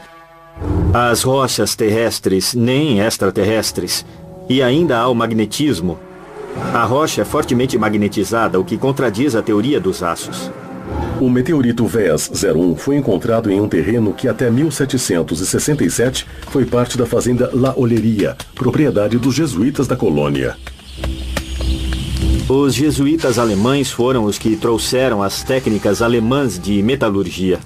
as rochas terrestres nem extraterrestres. E ainda há o magnetismo. A rocha é fortemente magnetizada, o que contradiz a teoria dos aços. O meteorito VEAS 01 foi encontrado em um terreno que até 1767 foi parte da fazenda La Olleria, propriedade dos jesuítas da colônia. Os jesuítas alemães foram os que trouxeram as técnicas alemãs de metalurgia.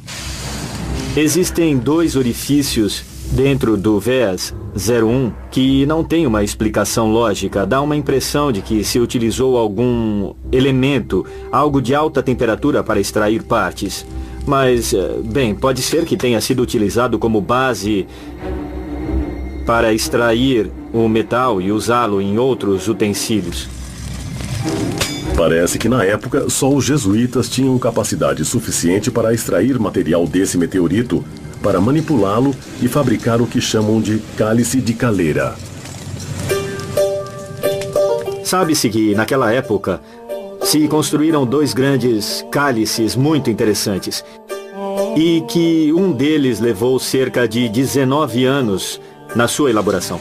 Existem 2 orifícios dentro do VEAS 01 que não tem uma explicação lógica. Dá uma impressão de que se utilizou algum elemento, algo de alta temperatura para extrair partes. Mas, bem, pode ser que tenha sido utilizado como base para extrair o metal e usá-lo em outros utensílios. Parece que na época só os jesuítas tinham capacidade suficiente para extrair material desse meteorito, para manipulá-lo e fabricar o que chamam de cálice de caleira. Sabe-se que naquela época se construíram 2 grandes cálices muito interessantes e que um deles levou cerca de 19 anos na sua elaboração.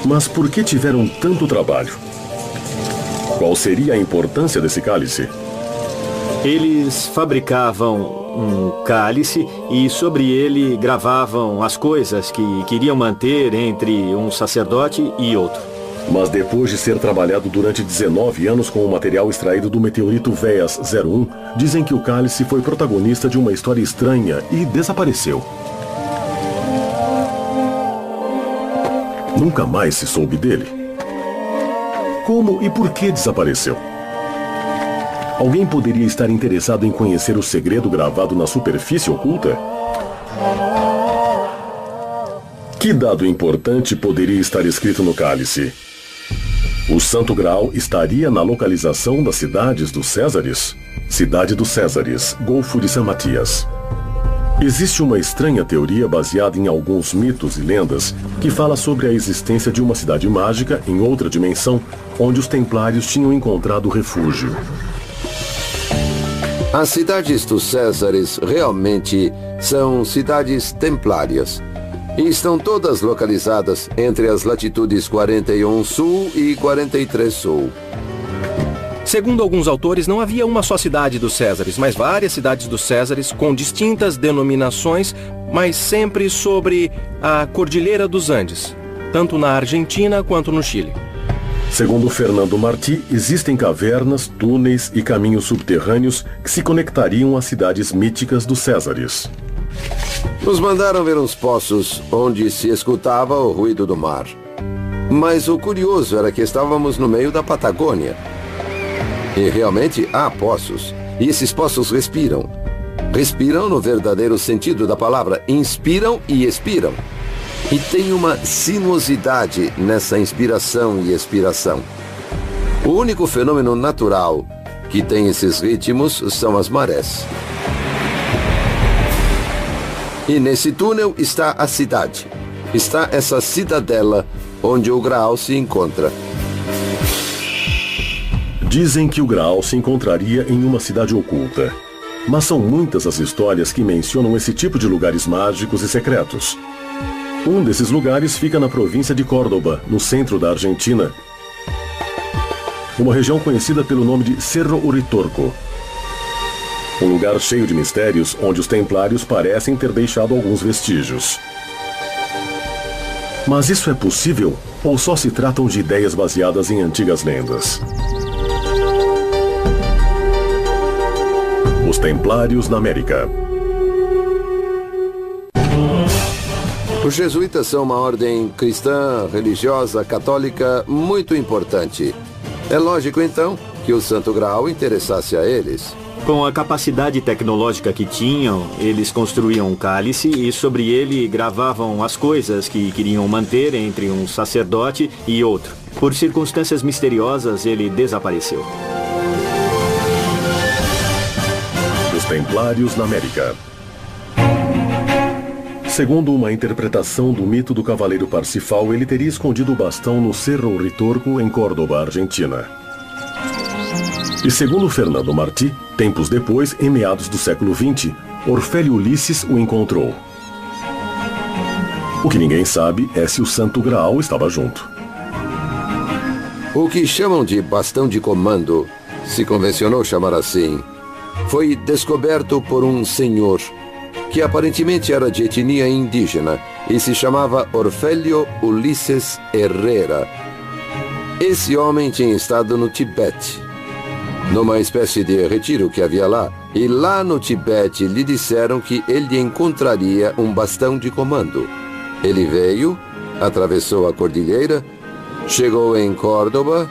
Mas por que tiveram tanto trabalho? Qual seria a importância desse cálice? Eles fabricavam um cálice e sobre ele gravavam as coisas que queriam manter entre um sacerdote e outro. Mas depois de ser trabalhado durante 19 anos com o material extraído do meteorito VEAS 01, dizem que o cálice foi protagonista de uma história estranha e desapareceu. Nunca mais se soube dele. Como e por que desapareceu? Alguém poderia estar interessado em conhecer o segredo gravado na superfície oculta? Que dado importante poderia estar escrito no cálice? O Santo Graal estaria na localização das cidades dos Césares? Cidade dos Césares, Golfo de São Matias. Existe uma estranha teoria baseada em alguns mitos e lendas que fala sobre a existência de uma cidade mágica em outra dimensão, onde os templários tinham encontrado refúgio. As cidades dos Césares realmente são cidades templárias e estão todas localizadas entre as latitudes 41 Sul e 43 Sul. Segundo alguns autores, não havia uma só cidade dos Césares, mas várias cidades dos Césares com distintas denominações, mas sempre sobre a Cordilheira dos Andes, tanto na Argentina quanto no Chile. Segundo Fernando Martí, existem cavernas, túneis e caminhos subterrâneos que se conectariam às cidades míticas dos Césares. Nos mandaram ver uns poços onde se escutava o ruído do mar. Mas o curioso era que estávamos no meio da Patagônia. E realmente há poços. E esses poços respiram. Respiram no verdadeiro sentido da palavra. Inspiram e expiram. E tem uma sinuosidade nessa inspiração e expiração. O único fenômeno natural que tem esses ritmos são as marés. E nesse túnel está a cidade. Está essa cidadela onde o Graal se encontra. Dizem que o Graal se encontraria em uma cidade oculta. Mas são muitas as histórias que mencionam esse tipo de lugares mágicos e secretos. Um desses lugares fica na província de Córdoba, no centro da Argentina. uma região conhecida pelo nome de Cerro Uritorco. Um lugar cheio de mistérios onde os templários parecem ter deixado alguns vestígios. Mas isso é possível ou só se tratam de ideias baseadas em antigas lendas? Os Templários na América. Os jesuítas são uma ordem cristã, religiosa, católica muito importante. É lógico, então, que o Santo Graal interessasse a eles. Com a capacidade tecnológica que tinham, eles construíam um cálice e sobre ele gravavam as coisas que queriam manter entre um sacerdote e outro. Por circunstâncias misteriosas, ele desapareceu. Os Templários na América. Segundo uma interpretação do mito do Cavaleiro Parsifal, ele teria escondido o bastão no Cerro Uritorco, em Córdoba, Argentina. E segundo Fernando Martí, tempos depois, em meados do século XX, Orfélio Ulisses o encontrou. O que ninguém sabe é se o Santo Graal estava junto. O que chamam de bastão de comando, se convencionou chamar assim, foi descoberto por um senhor que aparentemente era de etnia indígena e se chamava Orfélio Ulisses Herrera. Esse homem tinha estado no Tibete, numa espécie de retiro que havia lá, e lá no Tibete lhe disseram que ele encontraria um bastão de comando. Ele veio, atravessou a cordilheira, chegou em Córdoba,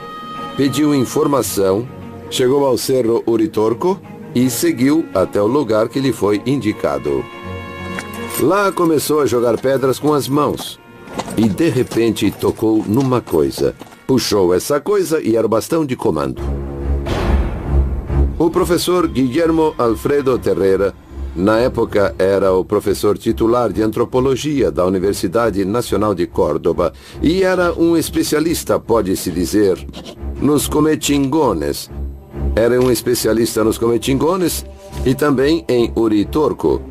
pediu informação, chegou ao Cerro Uritorco e seguiu até o lugar que lhe foi indicado. Lá começou a jogar pedras com as mãos e de repente tocou numa coisa. Puxou essa coisa e era o bastão de comando. O professor Guillermo Alfredo Terrera, na época era o professor titular de antropologia da Universidade Nacional de Córdoba e era um especialista, pode-se dizer, nos cometingones. Era um especialista nos cometingones e também em Uritorco.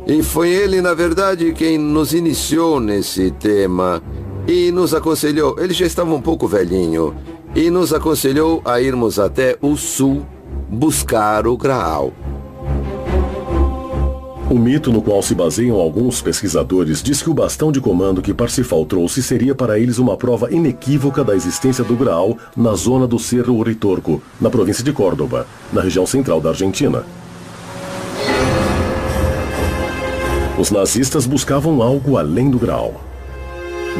E foi ele, na verdade, quem nos iniciou nesse tema e nos aconselhou, ele já estava um pouco velhinho, e nos aconselhou a irmos até o sul buscar o Graal. O mito no qual se baseiam alguns pesquisadores diz que o bastão de comando que Parsifal trouxe seria para eles uma prova inequívoca da existência do Graal na zona do Cerro Uritorco, na província de Córdoba, na região central da Argentina. Os nazistas buscavam algo além do Graal.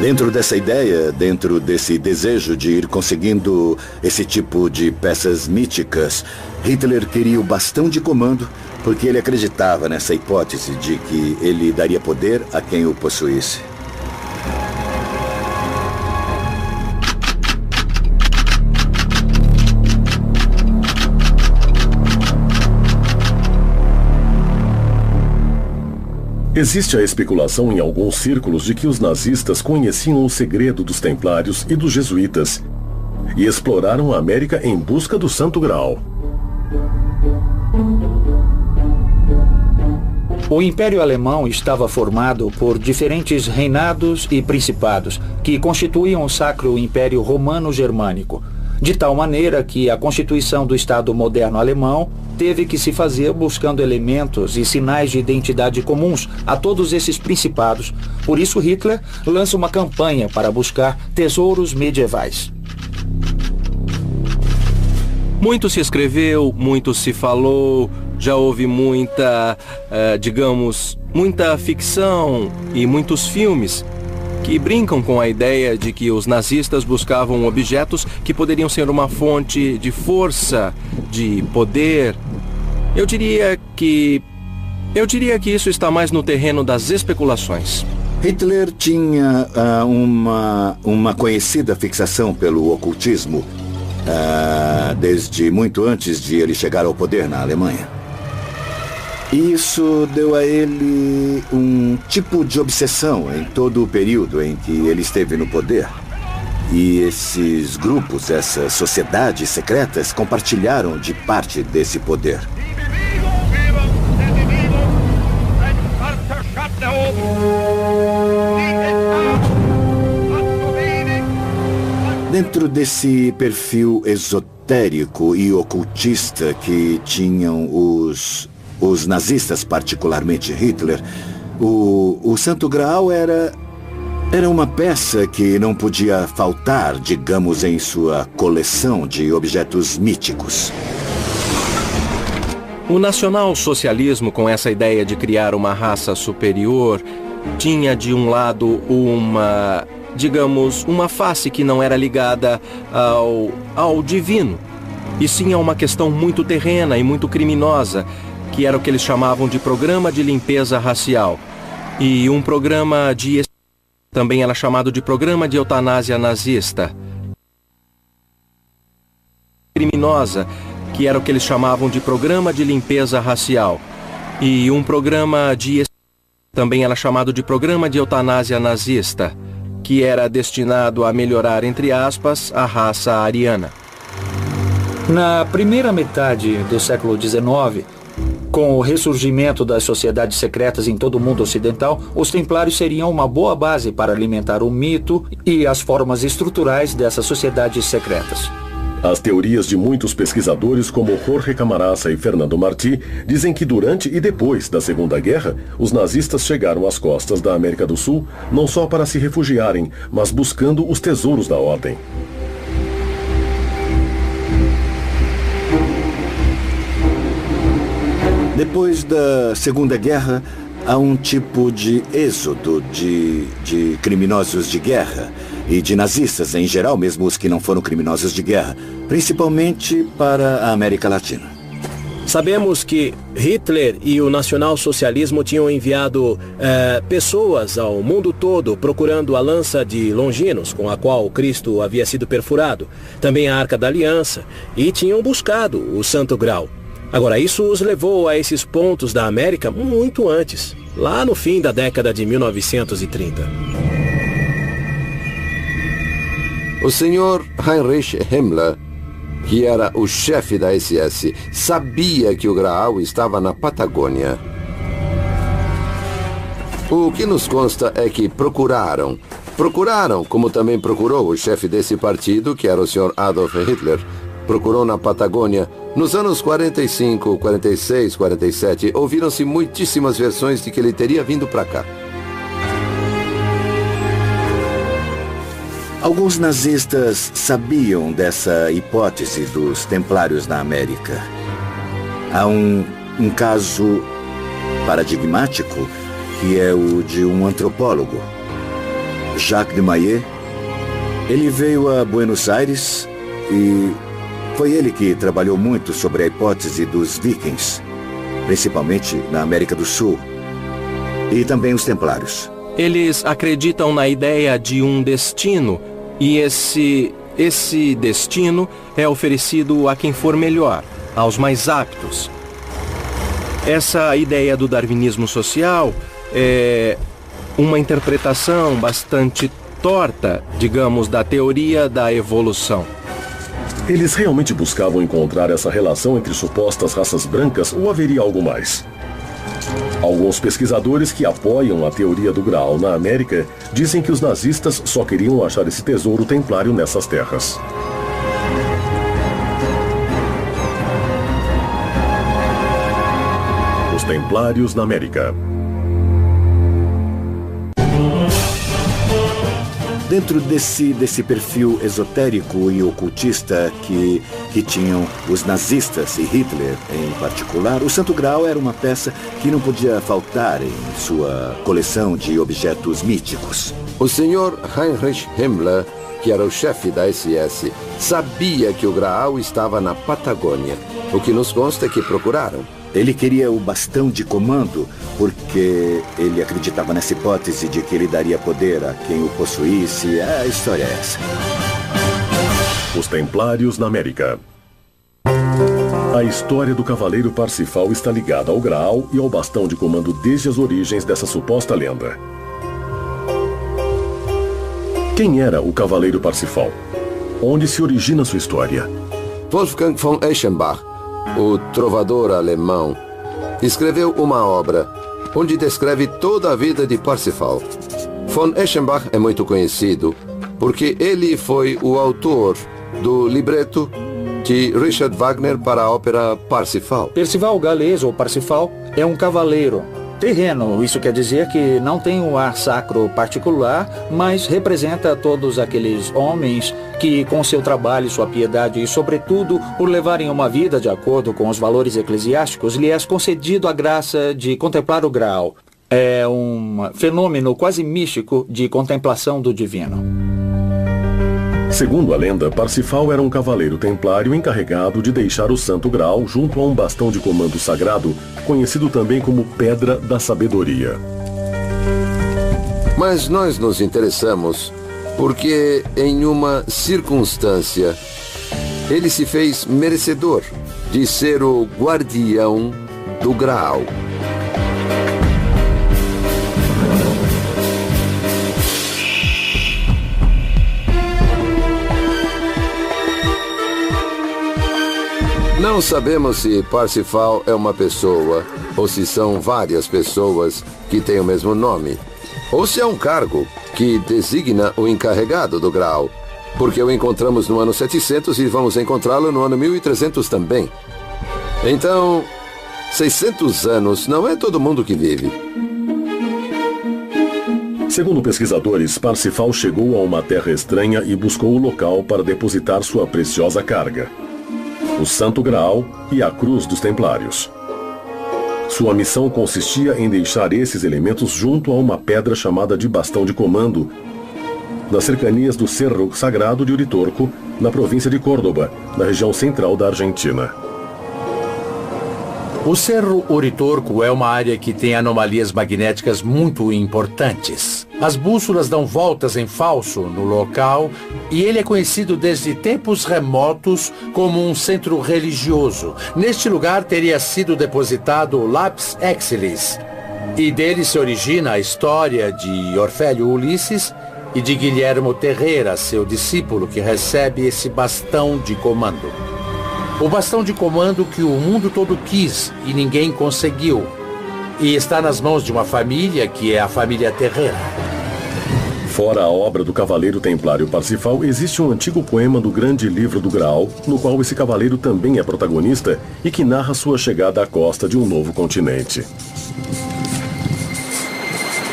Dentro dessa ideia, dentro desse desejo de ir conseguindo esse tipo de peças míticas, Hitler queria o bastão de comando porque ele acreditava nessa hipótese de que ele daria poder a quem o possuísse. Existe a especulação em alguns círculos de que os nazistas conheciam o segredo dos templários e dos jesuítas e exploraram a América em busca do Santo Graal. O Império Alemão estava formado por diferentes reinados e principados que constituíam o Sacro Império Romano-Germânico, de tal maneira que a constituição do Estado moderno alemão teve que se fazer buscando elementos e sinais de identidade comuns a todos esses principados. Por isso Hitler lança uma campanha para buscar tesouros medievais. Muito se escreveu, muito se falou, já houve muita, muita ficção e muitos filmes que brincam com a ideia de que os nazistas buscavam objetos que poderiam ser uma fonte de força, de poder. Eu diria que isso está mais no terreno das especulações. Hitler tinha uma conhecida fixação pelo ocultismo desde muito antes de ele chegar ao poder na Alemanha. Isso deu a ele um tipo de obsessão em todo o período em que ele esteve no poder. E esses grupos, essas sociedades secretas, compartilharam de parte desse poder. De Dentro desse perfil esotérico e ocultista que tinham os nazistas, particularmente Hitler, o Santo Graal era uma peça que não podia faltar, digamos, em sua coleção de objetos míticos. O nacional-socialismo, com essa ideia de criar uma raça superior, tinha de um lado uma face que não era ligada ao divino, e sim a uma questão muito terrena e muito criminosa, que era o que eles chamavam de programa de limpeza racial. E um programa de... também era chamado de programa de eutanásia nazista. Criminosa, que era o que eles chamavam de programa de limpeza racial. E um programa de... também era chamado de programa de eutanásia nazista, que era destinado a melhorar, entre aspas, a raça ariana. Na primeira metade do século XIX, com o ressurgimento das sociedades secretas em todo o mundo ocidental, os templários seriam uma boa base para alimentar o mito e as formas estruturais dessas sociedades secretas. As teorias de muitos pesquisadores, como Jorge Camarasa e Fernando Martí, dizem que durante e depois da Segunda Guerra, os nazistas chegaram às costas da América do Sul não só para se refugiarem, mas buscando os tesouros da ordem. Depois da Segunda Guerra, há um tipo de êxodo de criminosos de guerra e de nazistas em geral, mesmo os que não foram criminosos de guerra, principalmente para a América Latina. Sabemos que Hitler e o nacionalsocialismo tinham enviado pessoas ao mundo todo procurando a lança de Longinos, com a qual Cristo havia sido perfurado, também a Arca da Aliança, e tinham buscado o Santo Graal. Agora, isso os levou a esses pontos da América muito antes, lá no fim da década de 1930. O senhor Heinrich Himmler, que era o chefe da SS, sabia que o Graal estava na Patagônia. O que nos consta é que procuraram, como também procurou o chefe desse partido, que era o senhor Adolf Hitler, procurou na Patagônia. Nos anos 45, 46, 47, ouviram-se muitíssimas versões de que ele teria vindo para cá. Alguns nazistas sabiam dessa hipótese dos templários na América. Há um caso paradigmático, que é o de um antropólogo, Jacques de Maillet. Ele veio a Buenos Aires e foi ele que trabalhou muito sobre a hipótese dos vikings, principalmente na América do Sul, e também os templários. Eles acreditam na ideia de um destino, e esse destino é oferecido a quem for melhor, aos mais aptos. Essa ideia do darwinismo social é uma interpretação bastante torta, digamos, da teoria da evolução. Eles realmente buscavam encontrar essa relação entre supostas raças brancas ou haveria algo mais? Alguns pesquisadores que apoiam a teoria do Graal na América dizem que os nazistas só queriam achar esse tesouro templário nessas terras. Os Templários na América. Dentro desse perfil esotérico e ocultista que tinham os nazistas e Hitler em particular, o Santo Graal era uma peça que não podia faltar em sua coleção de objetos míticos. O senhor Heinrich Himmler, que era o chefe da SS, sabia que o Graal estava na Patagônia. O que nos consta é que procuraram. Ele queria o bastão de comando porque ele acreditava nessa hipótese de que ele daria poder a quem o possuísse. A história é essa. Os Templários na América. A história do Cavaleiro Parsifal está ligada ao Graal e ao bastão de comando desde as origens dessa suposta lenda. Quem era o Cavaleiro Parsifal? Onde se origina sua história? Wolfgang von Eschenbach, o trovador alemão, escreveu uma obra onde descreve toda a vida de Parsifal. Von Eschenbach é muito conhecido porque ele foi o autor do libreto de Richard Wagner para a ópera Parsifal. Percival Galês, ou Parsifal, é um cavaleiro terreno. Isso quer dizer que não tem um ar sacro particular, mas representa todos aqueles homens que, com seu trabalho, sua piedade e, sobretudo, por levarem uma vida de acordo com os valores eclesiásticos, lhe é concedido a graça de contemplar o Graal. É um fenômeno quase místico de contemplação do divino. Segundo a lenda, Parsifal era um cavaleiro templário encarregado de deixar o Santo Graal junto a um bastão de comando sagrado, conhecido também como Pedra da Sabedoria. Mas nós nos interessamos porque, em uma circunstância, ele se fez merecedor de ser o guardião do Graal. Não sabemos se Parsifal é uma pessoa, ou se são várias pessoas que têm o mesmo nome, ou se é um cargo que designa o encarregado do Graal, porque o encontramos no ano 700 e vamos encontrá-lo no ano 1300 também. Então, 600 anos não é todo mundo que vive. Segundo pesquisadores, Parsifal chegou a uma terra estranha e buscou o local para depositar sua preciosa carga: o Santo Graal e a Cruz dos Templários. Sua missão consistia em deixar esses elementos junto a uma pedra chamada de Bastão de Comando, nas cercanias do Cerro Sagrado de Uritorco, na província de Córdoba, na região central da Argentina. O Cerro Uritorco é uma área que tem anomalias magnéticas muito importantes. As bússolas dão voltas em falso no local e ele é conhecido desde tempos remotos como um centro religioso. Neste lugar teria sido depositado o Lapis Exilis, e dele se origina a história de Orfélio Ulisses e de Guilhermo Terreira, seu discípulo, que recebe esse bastão de comando. O bastão de comando que o mundo todo quis e ninguém conseguiu. E está nas mãos de uma família que é a família Terreira. Fora a obra do cavaleiro templário Parsifal, existe um antigo poema do Grande Livro do Graal, no qual esse cavaleiro também é protagonista e que narra sua chegada à costa de um novo continente.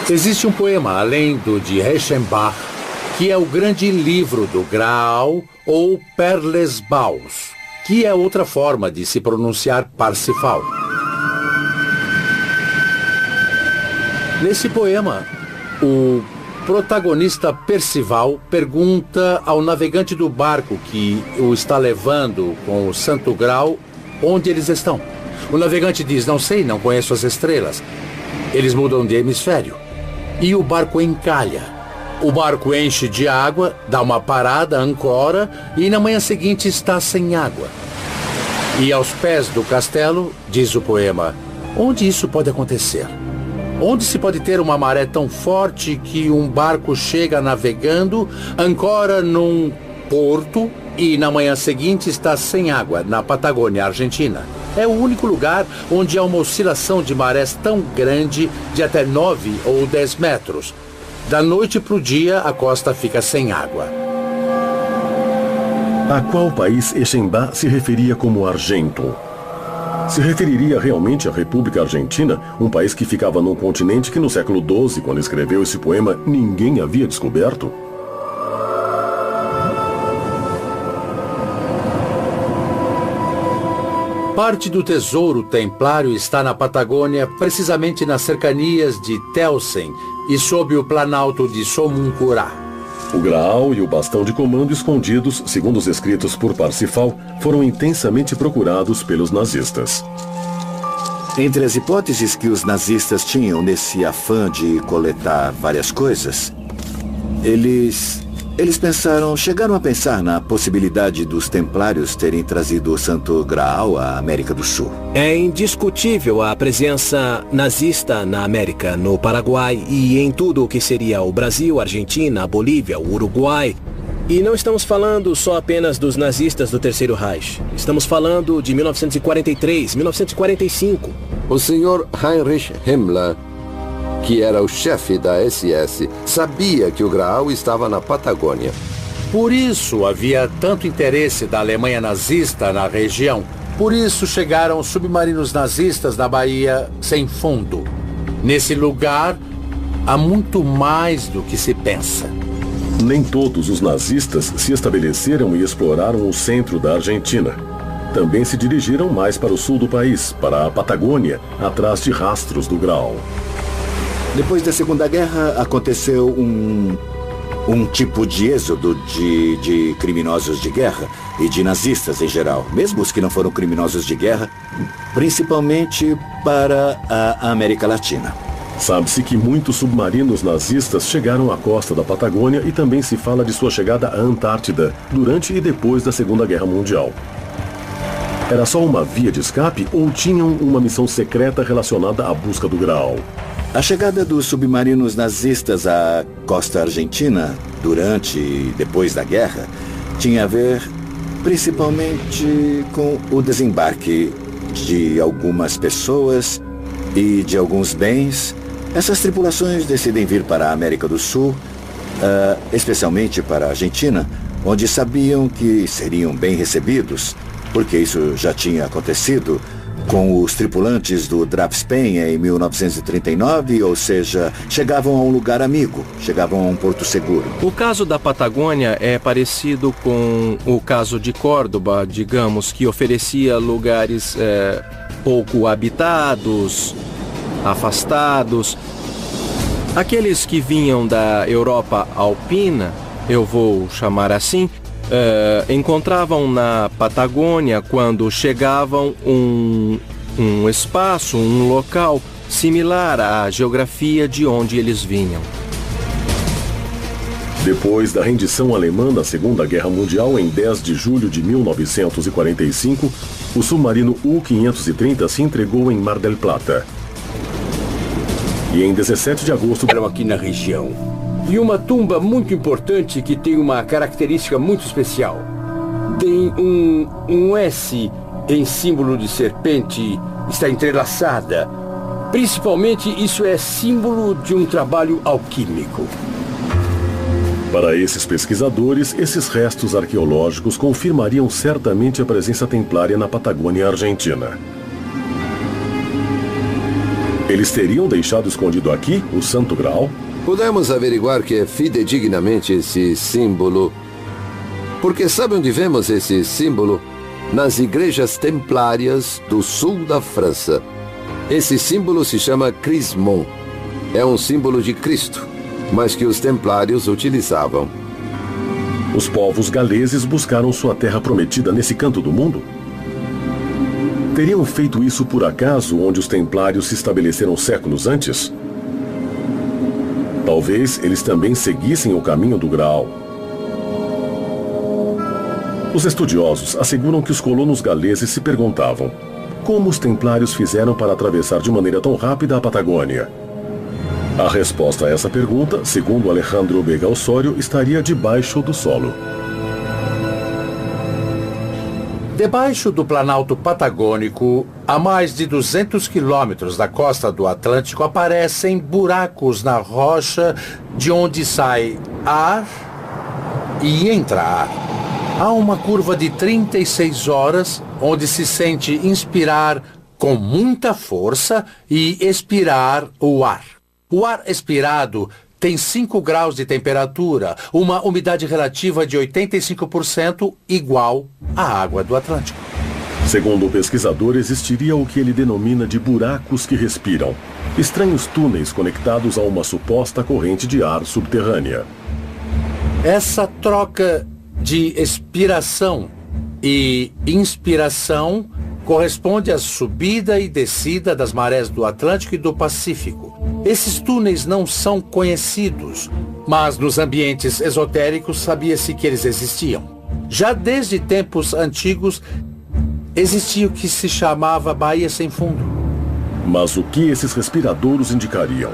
Existe um poema, além do de Reichenbach, que é o Grande Livro do Graal, ou Perlesbaus, que é outra forma de se pronunciar Parsifal. Nesse poema, o protagonista Percival pergunta ao navegante do barco que o está levando com o Santo Graal onde eles estão. O navegante diz: não sei, não conheço as estrelas. Eles mudam de hemisfério. E o barco encalha. O barco enche de água, dá uma parada, ancora, e na manhã seguinte está sem água. E aos pés do castelo, diz o poema, onde isso pode acontecer? Onde se pode ter uma maré tão forte que um barco chega navegando, ancora num porto e na manhã seguinte está sem água, na Patagônia, Argentina? É o único lugar onde há uma oscilação de marés tão grande, de até 9 ou 10 metros. Da noite para o dia, a costa fica sem água. A qual país Eixembá se referia como Argento? Se referiria realmente à República Argentina, um país que ficava num continente que no século XII, quando escreveu esse poema, ninguém havia descoberto? Parte do tesouro templário está na Patagônia, precisamente nas cercanias de Telsen e sob o planalto de Somuncurá. O Graal e o bastão de comando escondidos, segundo os escritos por Parsifal, foram intensamente procurados pelos nazistas. Entre as hipóteses que os nazistas tinham nesse afã de coletar várias coisas, eles chegaram a pensar na possibilidade dos templários terem trazido o Santo Graal à América do Sul. É indiscutível a presença nazista na América, no Paraguai e em tudo o que seria o Brasil, a Argentina, a Bolívia, o Uruguai. E não estamos falando só apenas dos nazistas do Terceiro Reich. Estamos falando de 1943, 1945. O senhor Heinrich Himmler, que era o chefe da SS, sabia que o Graal estava na Patagônia. Por isso havia tanto interesse da Alemanha nazista na região. Por isso chegaram submarinos nazistas na Baía Sem Fundo. Nesse lugar, há muito mais do que se pensa. Nem todos os nazistas se estabeleceram e exploraram o centro da Argentina. Também se dirigiram mais para o sul do país, para a Patagônia, atrás de rastros do Graal. Depois da Segunda Guerra, aconteceu um tipo de êxodo de criminosos de guerra e de nazistas em geral, mesmo os que não foram criminosos de guerra, principalmente para a América Latina. Sabe-se que muitos submarinos nazistas chegaram à costa da Patagônia e também se fala de sua chegada à Antártida durante e depois da Segunda Guerra Mundial. Era só uma via de escape ou tinham uma missão secreta relacionada à busca do Graal? A chegada dos submarinos nazistas à costa argentina durante e depois da guerra tinha a ver principalmente com o desembarque de algumas pessoas e de alguns bens. Essas tripulações decidem vir para a América do Sul, especialmente para a Argentina, onde sabiam que seriam bem recebidos, porque isso já tinha acontecido com os tripulantes do Drapspenha em 1939, ou seja, chegavam a um lugar amigo, chegavam a um porto seguro. O caso da Patagônia é parecido com o caso de Córdoba, digamos, que oferecia lugares pouco habitados, afastados. Aqueles que vinham da Europa alpina, eu vou chamar assim, encontravam na Patagônia, quando chegavam, um espaço, um local similar à geografia de onde eles vinham. Depois da rendição alemã na Segunda Guerra Mundial, em 10 de julho de 1945, o submarino U-530 se entregou em Mar del Plata. E em 17 de agosto... Eram aqui na região. E uma tumba muito importante que tem uma característica muito especial. Tem um S em símbolo de serpente, está entrelaçada. Principalmente isso é símbolo de um trabalho alquímico. Para esses pesquisadores, esses restos arqueológicos confirmariam certamente a presença templária na Patagônia Argentina. Eles teriam deixado escondido aqui o Santo Graal? Podemos averiguar que é fidedignamente esse símbolo. Porque sabe onde vemos esse símbolo? Nas igrejas templárias do sul da França. Esse símbolo se chama crismon. É um símbolo de Cristo, mas que os templários utilizavam. Os povos galeses buscaram sua terra prometida nesse canto do mundo? Teriam feito isso por acaso onde os templários se estabeleceram séculos antes? Talvez eles também seguissem o caminho do Graal. Os estudiosos asseguram que os colonos galeses se perguntavam: como os templários fizeram para atravessar de maneira tão rápida a Patagônia? A resposta a essa pergunta, segundo Alejandro Vega Osório, estaria debaixo do solo. Debaixo do Planalto Patagônico, a mais de 200 quilômetros da costa do Atlântico, aparecem buracos na rocha de onde sai ar e entra ar. Há uma curva de 36 horas, onde se sente inspirar com muita força e expirar o ar. O ar expirado tem 5 graus de temperatura, uma umidade relativa de 85%, igual à água do Atlântico. Segundo o pesquisador, existiria o que ele denomina de buracos que respiram, estranhos túneis conectados a uma suposta corrente de ar subterrânea. Essa troca de expiração e inspiração corresponde à subida e descida das marés do Atlântico e do Pacífico. Esses túneis não são conhecidos, mas nos ambientes esotéricos sabia-se que eles existiam. Já desde tempos antigos, existia o que se chamava Baía Sem Fundo. Mas o que esses respiradouros indicariam?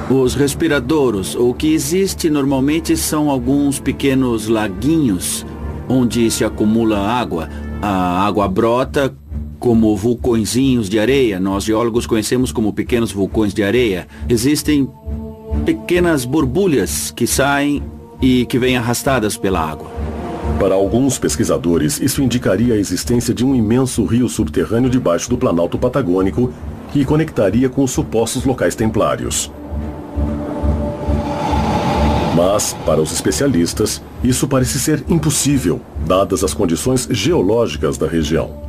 Os respiradouros, o que existe normalmente são alguns pequenos laguinhos onde se acumula água. A água brota como vulcõezinhos de areia, nós geólogos conhecemos como pequenos vulcões de areia. Existem pequenas borbulhas que saem e que vêm arrastadas pela água. Para alguns pesquisadores, isso indicaria a existência de um imenso rio subterrâneo debaixo do Planalto Patagônico que conectaria com os supostos locais templários. Mas, para os especialistas, isso parece ser impossível, dadas as condições geológicas da região.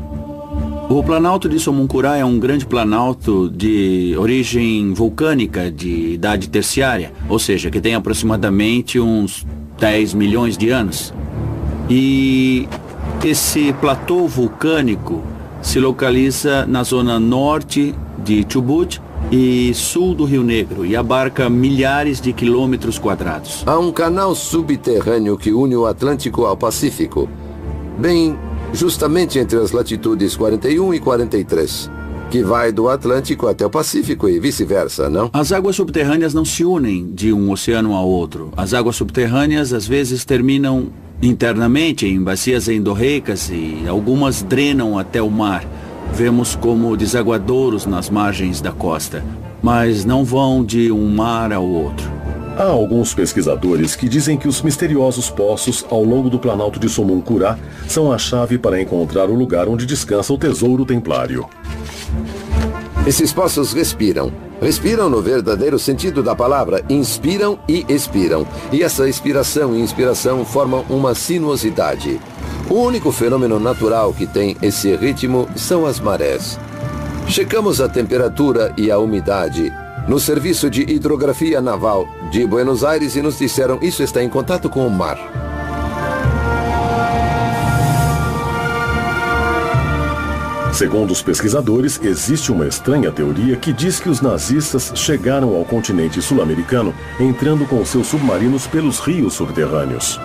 O Planalto de Somuncurá é um grande planalto de origem vulcânica de idade terciária, ou seja, que tem aproximadamente uns 10 milhões de anos. E esse platô vulcânico se localiza na zona norte de Chubut e sul do Rio Negro e abarca milhares de quilômetros quadrados. Há um canal subterrâneo que une o Atlântico ao Pacífico, bem justamente entre as latitudes 41 e 43, que vai do Atlântico até o Pacífico e vice-versa, não? As águas subterrâneas não se unem de um oceano ao outro. As águas subterrâneas às vezes terminam internamente em bacias endorreicas e algumas drenam até o mar. Vemos como desaguadouros nas margens da costa, mas não vão de um mar ao outro. Há alguns pesquisadores que dizem que os misteriosos poços ao longo do Planalto de Somuncurá são a chave para encontrar o lugar onde descansa o tesouro templário. Esses poços respiram. Respiram no verdadeiro sentido da palavra, inspiram e expiram. E essa expiração e inspiração formam uma sinuosidade. O único fenômeno natural que tem esse ritmo são as marés. Checamos a temperatura e a umidade no Serviço de Hidrografia Naval de Buenos Aires e nos disseram isso está em contato com o mar. Segundo os pesquisadores, existe uma estranha teoria que diz que os nazistas chegaram ao continente sul-americano entrando com seus submarinos pelos rios subterrâneos.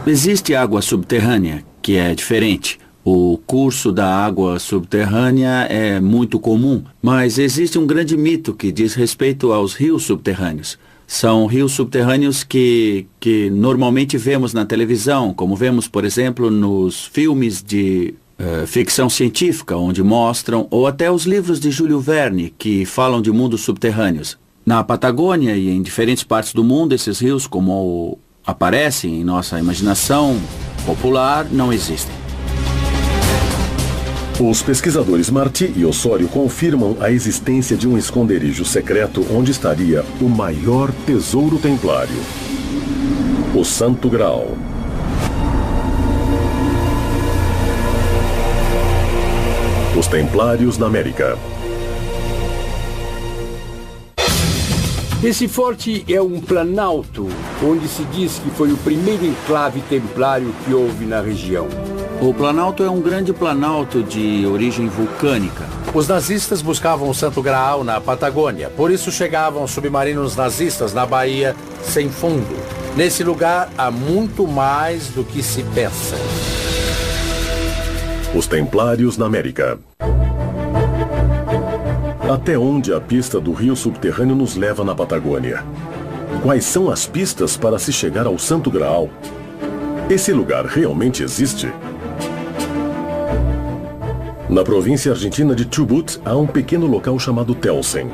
Existe água subterrânea, que é diferente. O curso da água subterrânea é muito comum, mas existe um grande mito que diz respeito aos rios subterrâneos. São rios subterrâneos que normalmente vemos na televisão, como vemos, por exemplo, nos filmes de ficção científica, onde mostram, ou até os livros de Júlio Verne, que falam de mundos subterrâneos. Na Patagônia e em diferentes partes do mundo, esses rios, como aparecem em nossa imaginação popular, não existem. Os pesquisadores Martí e Osório confirmam a existência de um esconderijo secreto onde estaria o maior tesouro templário, o Santo Graal. Os Templários na América. Esse forte é um planalto, onde se diz que foi o primeiro enclave templário que houve na região. O Planalto é um grande planalto de origem vulcânica. Os nazistas buscavam o Santo Graal na Patagônia, por isso chegavam submarinos nazistas na Bahia sem fundo. Nesse lugar há muito mais do que se pensa. Os Templários na América. Até onde a pista do rio subterrâneo nos leva na Patagônia? Quais são as pistas para se chegar ao Santo Graal? Esse lugar realmente existe? Na província argentina de Chubut, há um pequeno local chamado Telsen.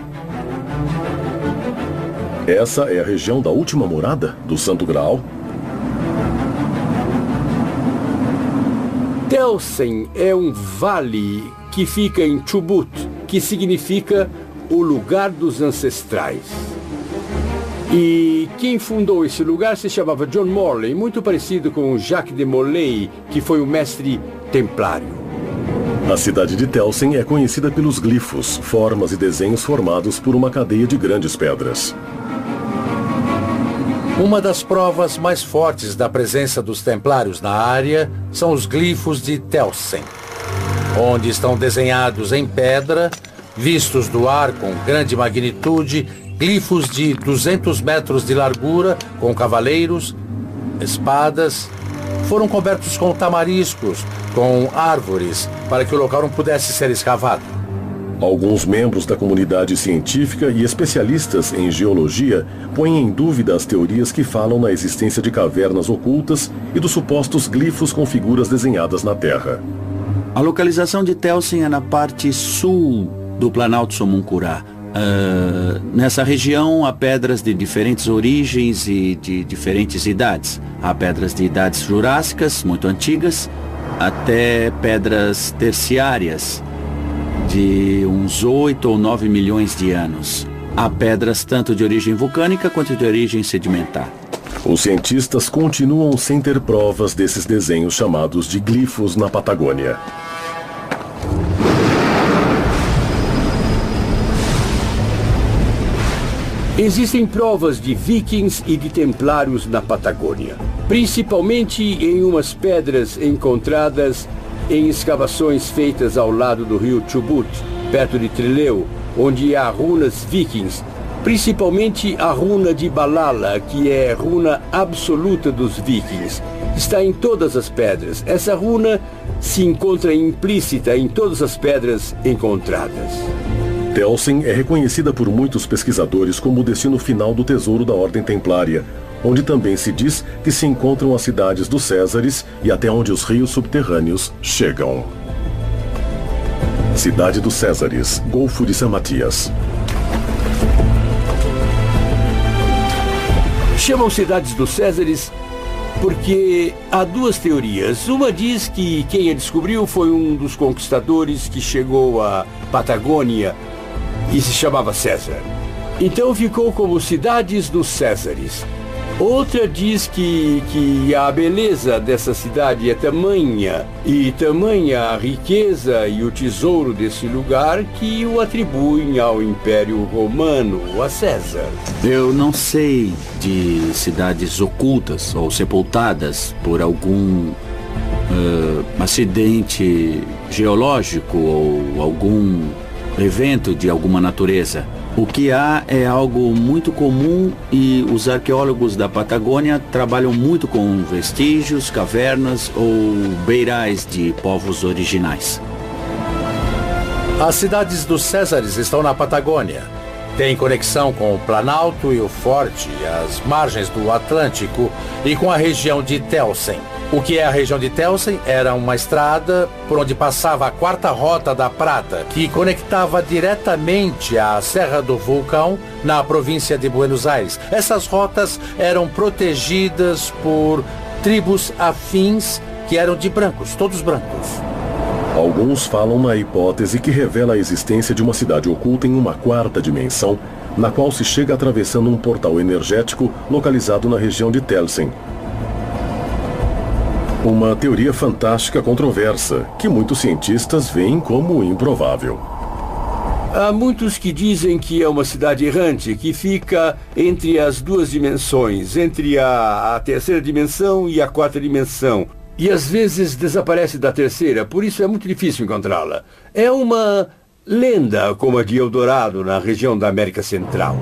Essa é a região da última morada do Santo Graal? Telsen é um vale que fica em Chubut, que significa o lugar dos ancestrais. E quem fundou esse lugar se chamava John Morley, muito parecido com Jacques de Molay, que foi o mestre templário. A cidade de Telsen é conhecida pelos glifos, formas e desenhos formados por uma cadeia de grandes pedras. Uma das provas mais fortes da presença dos templários na área são os glifos de Telsen, onde estão desenhados em pedra, vistos do ar com grande magnitude, glifos de 200 metros de largura com cavaleiros, espadas. Foram cobertos com tamariscos, com árvores, para que o local não pudesse ser escavado. Alguns membros da comunidade científica e especialistas em geologia põem em dúvida as teorias que falam na existência de cavernas ocultas e dos supostos glifos com figuras desenhadas na Terra. A localização de Telsen é na parte sul do Planalto Somuncurá. Nessa região há pedras de diferentes origens e de diferentes idades. Há pedras de idades jurássicas, muito antigas, até pedras terciárias, de uns 8 ou 9 milhões de anos. Há pedras tanto de origem vulcânica quanto de origem sedimentar. Os cientistas continuam sem ter provas desses desenhos chamados de glifos na Patagônia. Existem provas de vikings e de templários na Patagônia, principalmente em umas pedras encontradas em escavações feitas ao lado do rio Chubut, perto de Trelew, onde há runas vikings, principalmente a runa de Balala, que é runa absoluta dos vikings. Está em todas as pedras. Essa runa se encontra implícita em todas as pedras encontradas. Telsen é reconhecida por muitos pesquisadores como o destino final do tesouro da Ordem Templária, onde também se diz que se encontram as cidades dos Césares e até onde os rios subterrâneos chegam. Cidade dos Césares, Golfo de São Matias. Chamam cidades dos Césares porque há duas teorias. Uma diz que quem a descobriu foi um dos conquistadores que chegou à Patagônia e se chamava César. Então ficou como cidades dos Césares. Outra diz que a beleza dessa cidade é tamanha, e tamanha a riqueza e o tesouro desse lugar, que o atribuem ao Império Romano, a César. Eu não sei de cidades ocultas ou sepultadas por algum acidente geológico ou algum evento de alguma natureza. O que há é algo muito comum e os arqueólogos da Patagônia trabalham muito com vestígios, cavernas ou beirais de povos originais. As cidades dos Césares estão na Patagônia. Tem conexão com o Planalto e o Forte, as margens do Atlântico e com a região de Telsen. O que é a região de Telsen? Era uma estrada por onde passava a quarta rota da Prata, que conectava diretamente à Serra do Vulcão, na província de Buenos Aires. Essas rotas eram protegidas por tribos afins que eram de brancos, todos brancos. Alguns falam na hipótese que revela a existência de uma cidade oculta em uma quarta dimensão, na qual se chega atravessando um portal energético localizado na região de Telsen. Uma teoria fantástica controversa, que muitos cientistas veem como improvável. Há muitos que dizem que é uma cidade errante, que fica entre as duas dimensões, entre a terceira dimensão e a quarta dimensão. E às vezes desaparece da terceira, por isso é muito difícil encontrá-la. É uma lenda como a de Eldorado, na região da América Central.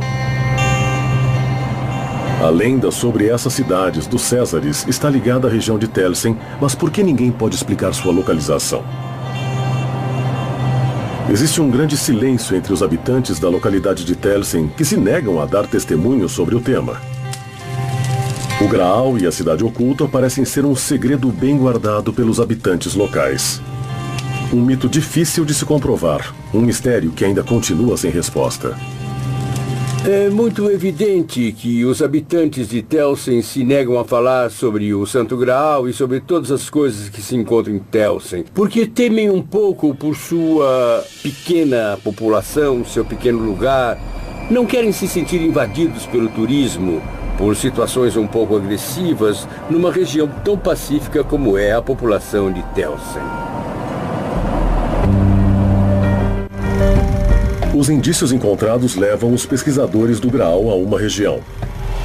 A lenda sobre essas cidades dos Césares está ligada à região de Telsen, mas por que ninguém pode explicar sua localização? Existe um grande silêncio entre os habitantes da localidade de Telsen que se negam a dar testemunho sobre o tema. O Graal e a Cidade Oculta parecem ser um segredo bem guardado pelos habitantes locais. Um mito difícil de se comprovar, um mistério que ainda continua sem resposta. É muito evidente que os habitantes de Telsen se negam a falar sobre o Santo Graal e sobre todas as coisas que se encontram em Telsen, porque temem um pouco por sua pequena população, seu pequeno lugar. Não querem se sentir invadidos pelo turismo, por situações um pouco agressivas, numa região tão pacífica como é a população de Telsen. Os indícios encontrados levam os pesquisadores do Graal a uma região,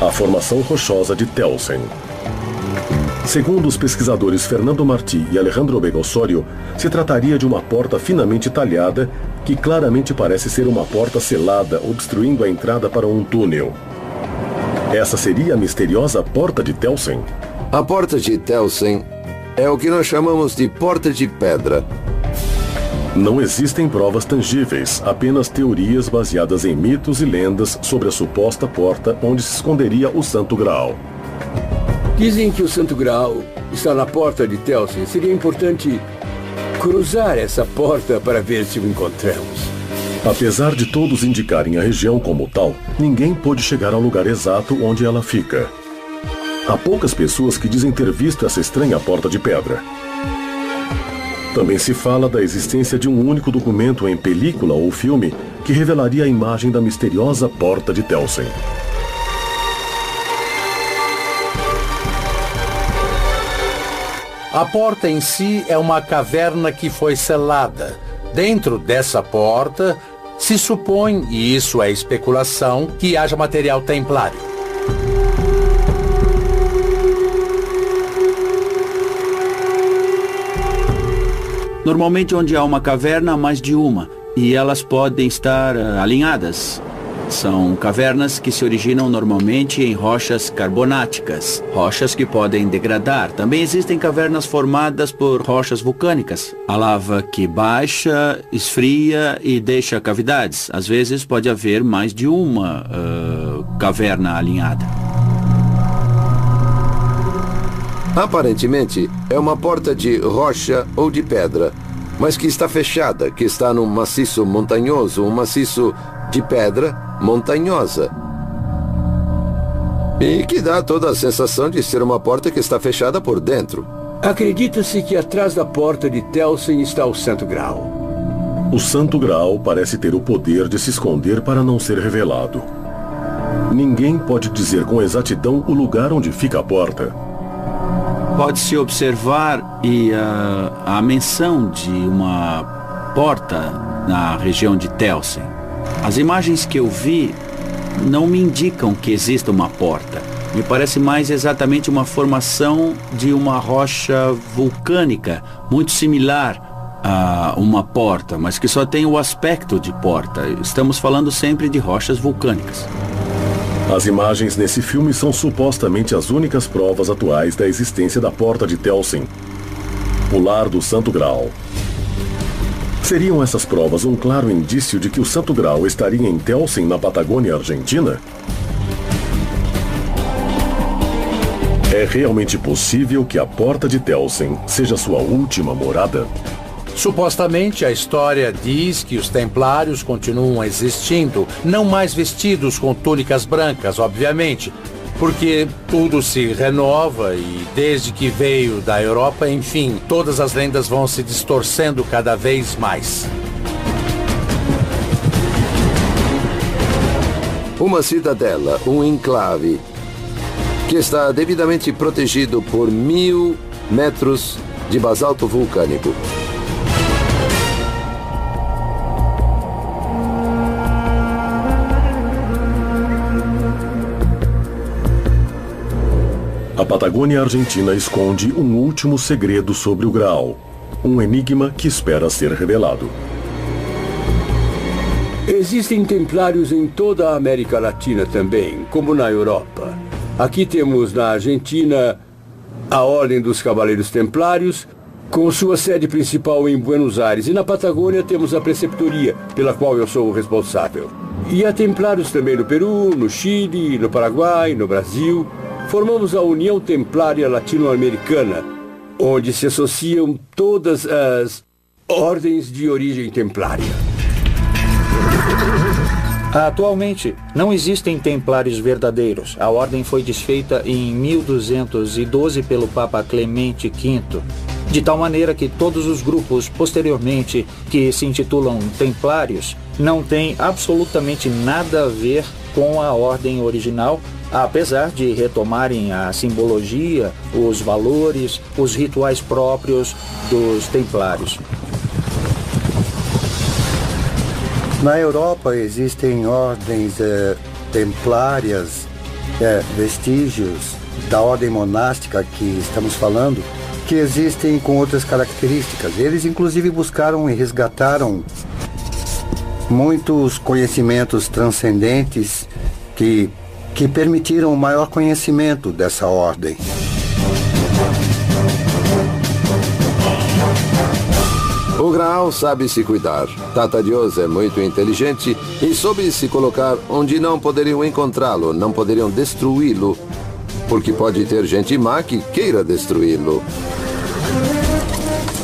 a formação rochosa de Telsen. Segundo os pesquisadores Fernando Martí e Alejandro Begossório, se trataria de uma porta finamente talhada que claramente parece ser uma porta selada, obstruindo a entrada para um túnel. Essa seria a misteriosa Porta de Telsen? A Porta de Telsen é o que nós chamamos de Porta de Pedra. Não existem provas tangíveis, apenas teorias baseadas em mitos e lendas sobre a suposta porta onde se esconderia o Santo Graal. Dizem que o Santo Graal está na porta de Telsen. Seria importante cruzar essa porta para ver se o encontramos. Apesar de todos indicarem a região como tal, ninguém pôde chegar ao lugar exato onde ela fica. Há poucas pessoas que dizem ter visto essa estranha porta de pedra. Também se fala da existência de um único documento em película ou filme que revelaria a imagem da misteriosa porta de Telsen. A porta em si é uma caverna que foi selada. Dentro dessa porta, se supõe, e isso é especulação, que haja material templário. Normalmente onde há uma caverna, há mais de uma, e elas podem estar alinhadas. São cavernas que se originam normalmente em rochas carbonáticas, rochas que podem degradar. Também existem cavernas formadas por rochas vulcânicas, a lava que baixa, esfria e deixa cavidades. Às vezes pode haver mais de uma caverna alinhada. Aparentemente, é uma porta de rocha ou de pedra, mas que está fechada, que está num maciço montanhoso, um maciço de pedra montanhosa. E que dá toda a sensação de ser uma porta que está fechada por dentro. Acredita-se que atrás da porta de Telsen está o Santo Graal. O Santo Graal parece ter o poder de se esconder para não ser revelado. Ninguém pode dizer com exatidão o lugar onde fica a porta. Pode-se observar a menção de uma porta na região de Telsen. As imagens que eu vi não me indicam que exista uma porta. Me parece mais exatamente uma formação de uma rocha vulcânica, muito similar a uma porta, mas que só tem o aspecto de porta. Estamos falando sempre de rochas vulcânicas. As imagens nesse filme são supostamente as únicas provas atuais da existência da porta de Telsen, o lar do Santo Graal. Seriam essas provas um claro indício de que o Santo Graal estaria em Telsen, na Patagônia Argentina? É realmente possível que a porta de Telsen seja sua última morada? Supostamente, a história diz que os templários continuam existindo, não mais vestidos com túnicas brancas, obviamente, porque tudo se renova e desde que veio da Europa, enfim, todas as lendas vão se distorcendo cada vez mais. Uma cidadela, um enclave, que está devidamente protegido por 1000 metros de basalto vulcânico. A Patagônia Argentina esconde um último segredo sobre o Graal, um enigma que espera ser revelado. Existem templários em toda a América Latina também, como na Europa. Aqui temos na Argentina a Ordem dos Cavaleiros Templários, com sua sede principal em Buenos Aires. E na Patagônia temos a Preceptoria, pela qual eu sou o responsável. E há templários também no Peru, no Chile, no Paraguai, no Brasil. Formamos a União Templária Latino-Americana, onde se associam todas as ordens de origem templária. Atualmente, não existem templários verdadeiros. A ordem foi desfeita em 1212 pelo Papa Clemente V, de tal maneira que todos os grupos posteriormente que se intitulam templários não têm absolutamente nada a ver com a ordem original, apesar de retomarem a simbologia, os valores, os rituais próprios dos templários. Na Europa existem ordens templárias, vestígios da ordem monástica que estamos falando, que existem com outras características. Eles inclusive buscaram e resgataram muitos conhecimentos transcendentes que permitiram o maior conhecimento dessa ordem. O Graal sabe se cuidar. Tata Dios é muito inteligente e soube se colocar onde não poderiam encontrá-lo, não poderiam destruí-lo, porque pode ter gente má que queira destruí-lo.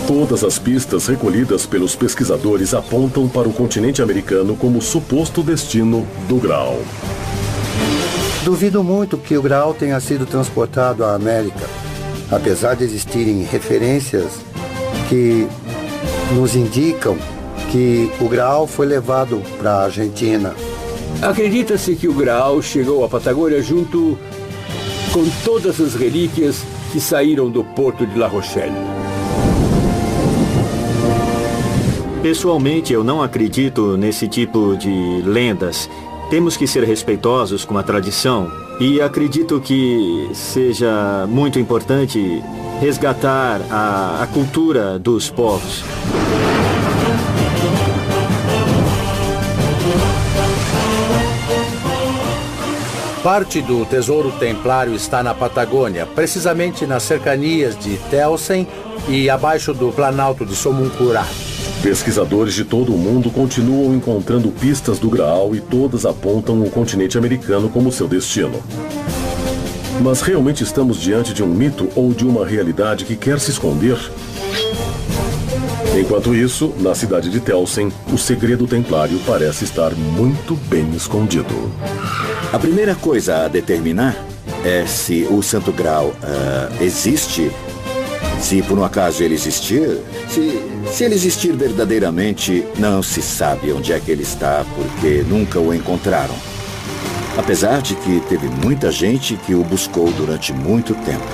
Todas as pistas recolhidas pelos pesquisadores apontam para o continente americano como suposto destino do Graal. Duvido muito que o Graal tenha sido transportado à América, apesar de existirem referências que nos indicam que o Graal foi levado para a Argentina. Acredita-se que o Graal chegou à Patagônia junto com todas as relíquias que saíram do porto de La Rochelle. Pessoalmente, eu não acredito nesse tipo de lendas. Temos que ser respeitosos com a tradição e acredito que seja muito importante resgatar a cultura dos povos. Parte do tesouro templário está na Patagônia, precisamente nas cercanias de Telsen e abaixo do Planalto de Somuncurá. Pesquisadores de todo o mundo continuam encontrando pistas do Graal e todas apontam o continente americano como seu destino. Mas realmente estamos diante de um mito ou de uma realidade que quer se esconder? Enquanto isso, na cidade de Telsen, o segredo templário parece estar muito bem escondido. A primeira coisa a determinar é se o Santo Graal existe. Se por um acaso ele existir, se ele existir verdadeiramente, não se sabe onde é que ele está, porque nunca o encontraram. Apesar de que teve muita gente que o buscou durante muito tempo.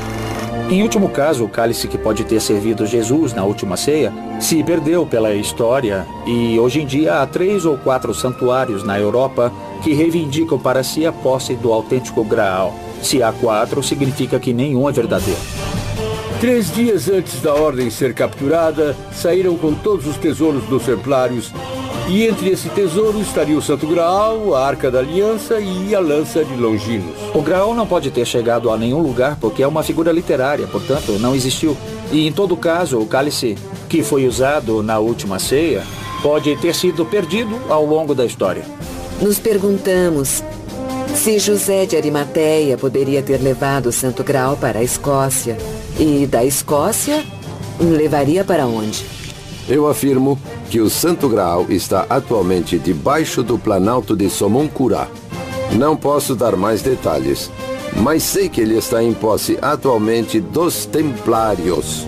Em último caso, o cálice que pode ter servido Jesus na última ceia se perdeu pela história e hoje em dia há 3 ou 4 santuários na Europa que reivindicam para si a posse do autêntico Graal. Se há 4, significa que nenhum é verdadeiro. 3 dias antes da ordem ser capturada, saíram com todos os tesouros dos templários. E entre esse tesouro estaria o Santo Graal, a Arca da Aliança e a lança de Longinos. O Graal não pode ter chegado a nenhum lugar porque é uma figura literária, portanto, não existiu. E em todo caso, o cálice que foi usado na última ceia pode ter sido perdido ao longo da história. Nos perguntamos se José de Arimateia poderia ter levado o Santo Graal para a Escócia. E da Escócia, levaria para onde? Eu afirmo que o Santo Graal está atualmente debaixo do Planalto de Somuncurá. Não posso dar mais detalhes, mas sei que ele está em posse atualmente dos Templários.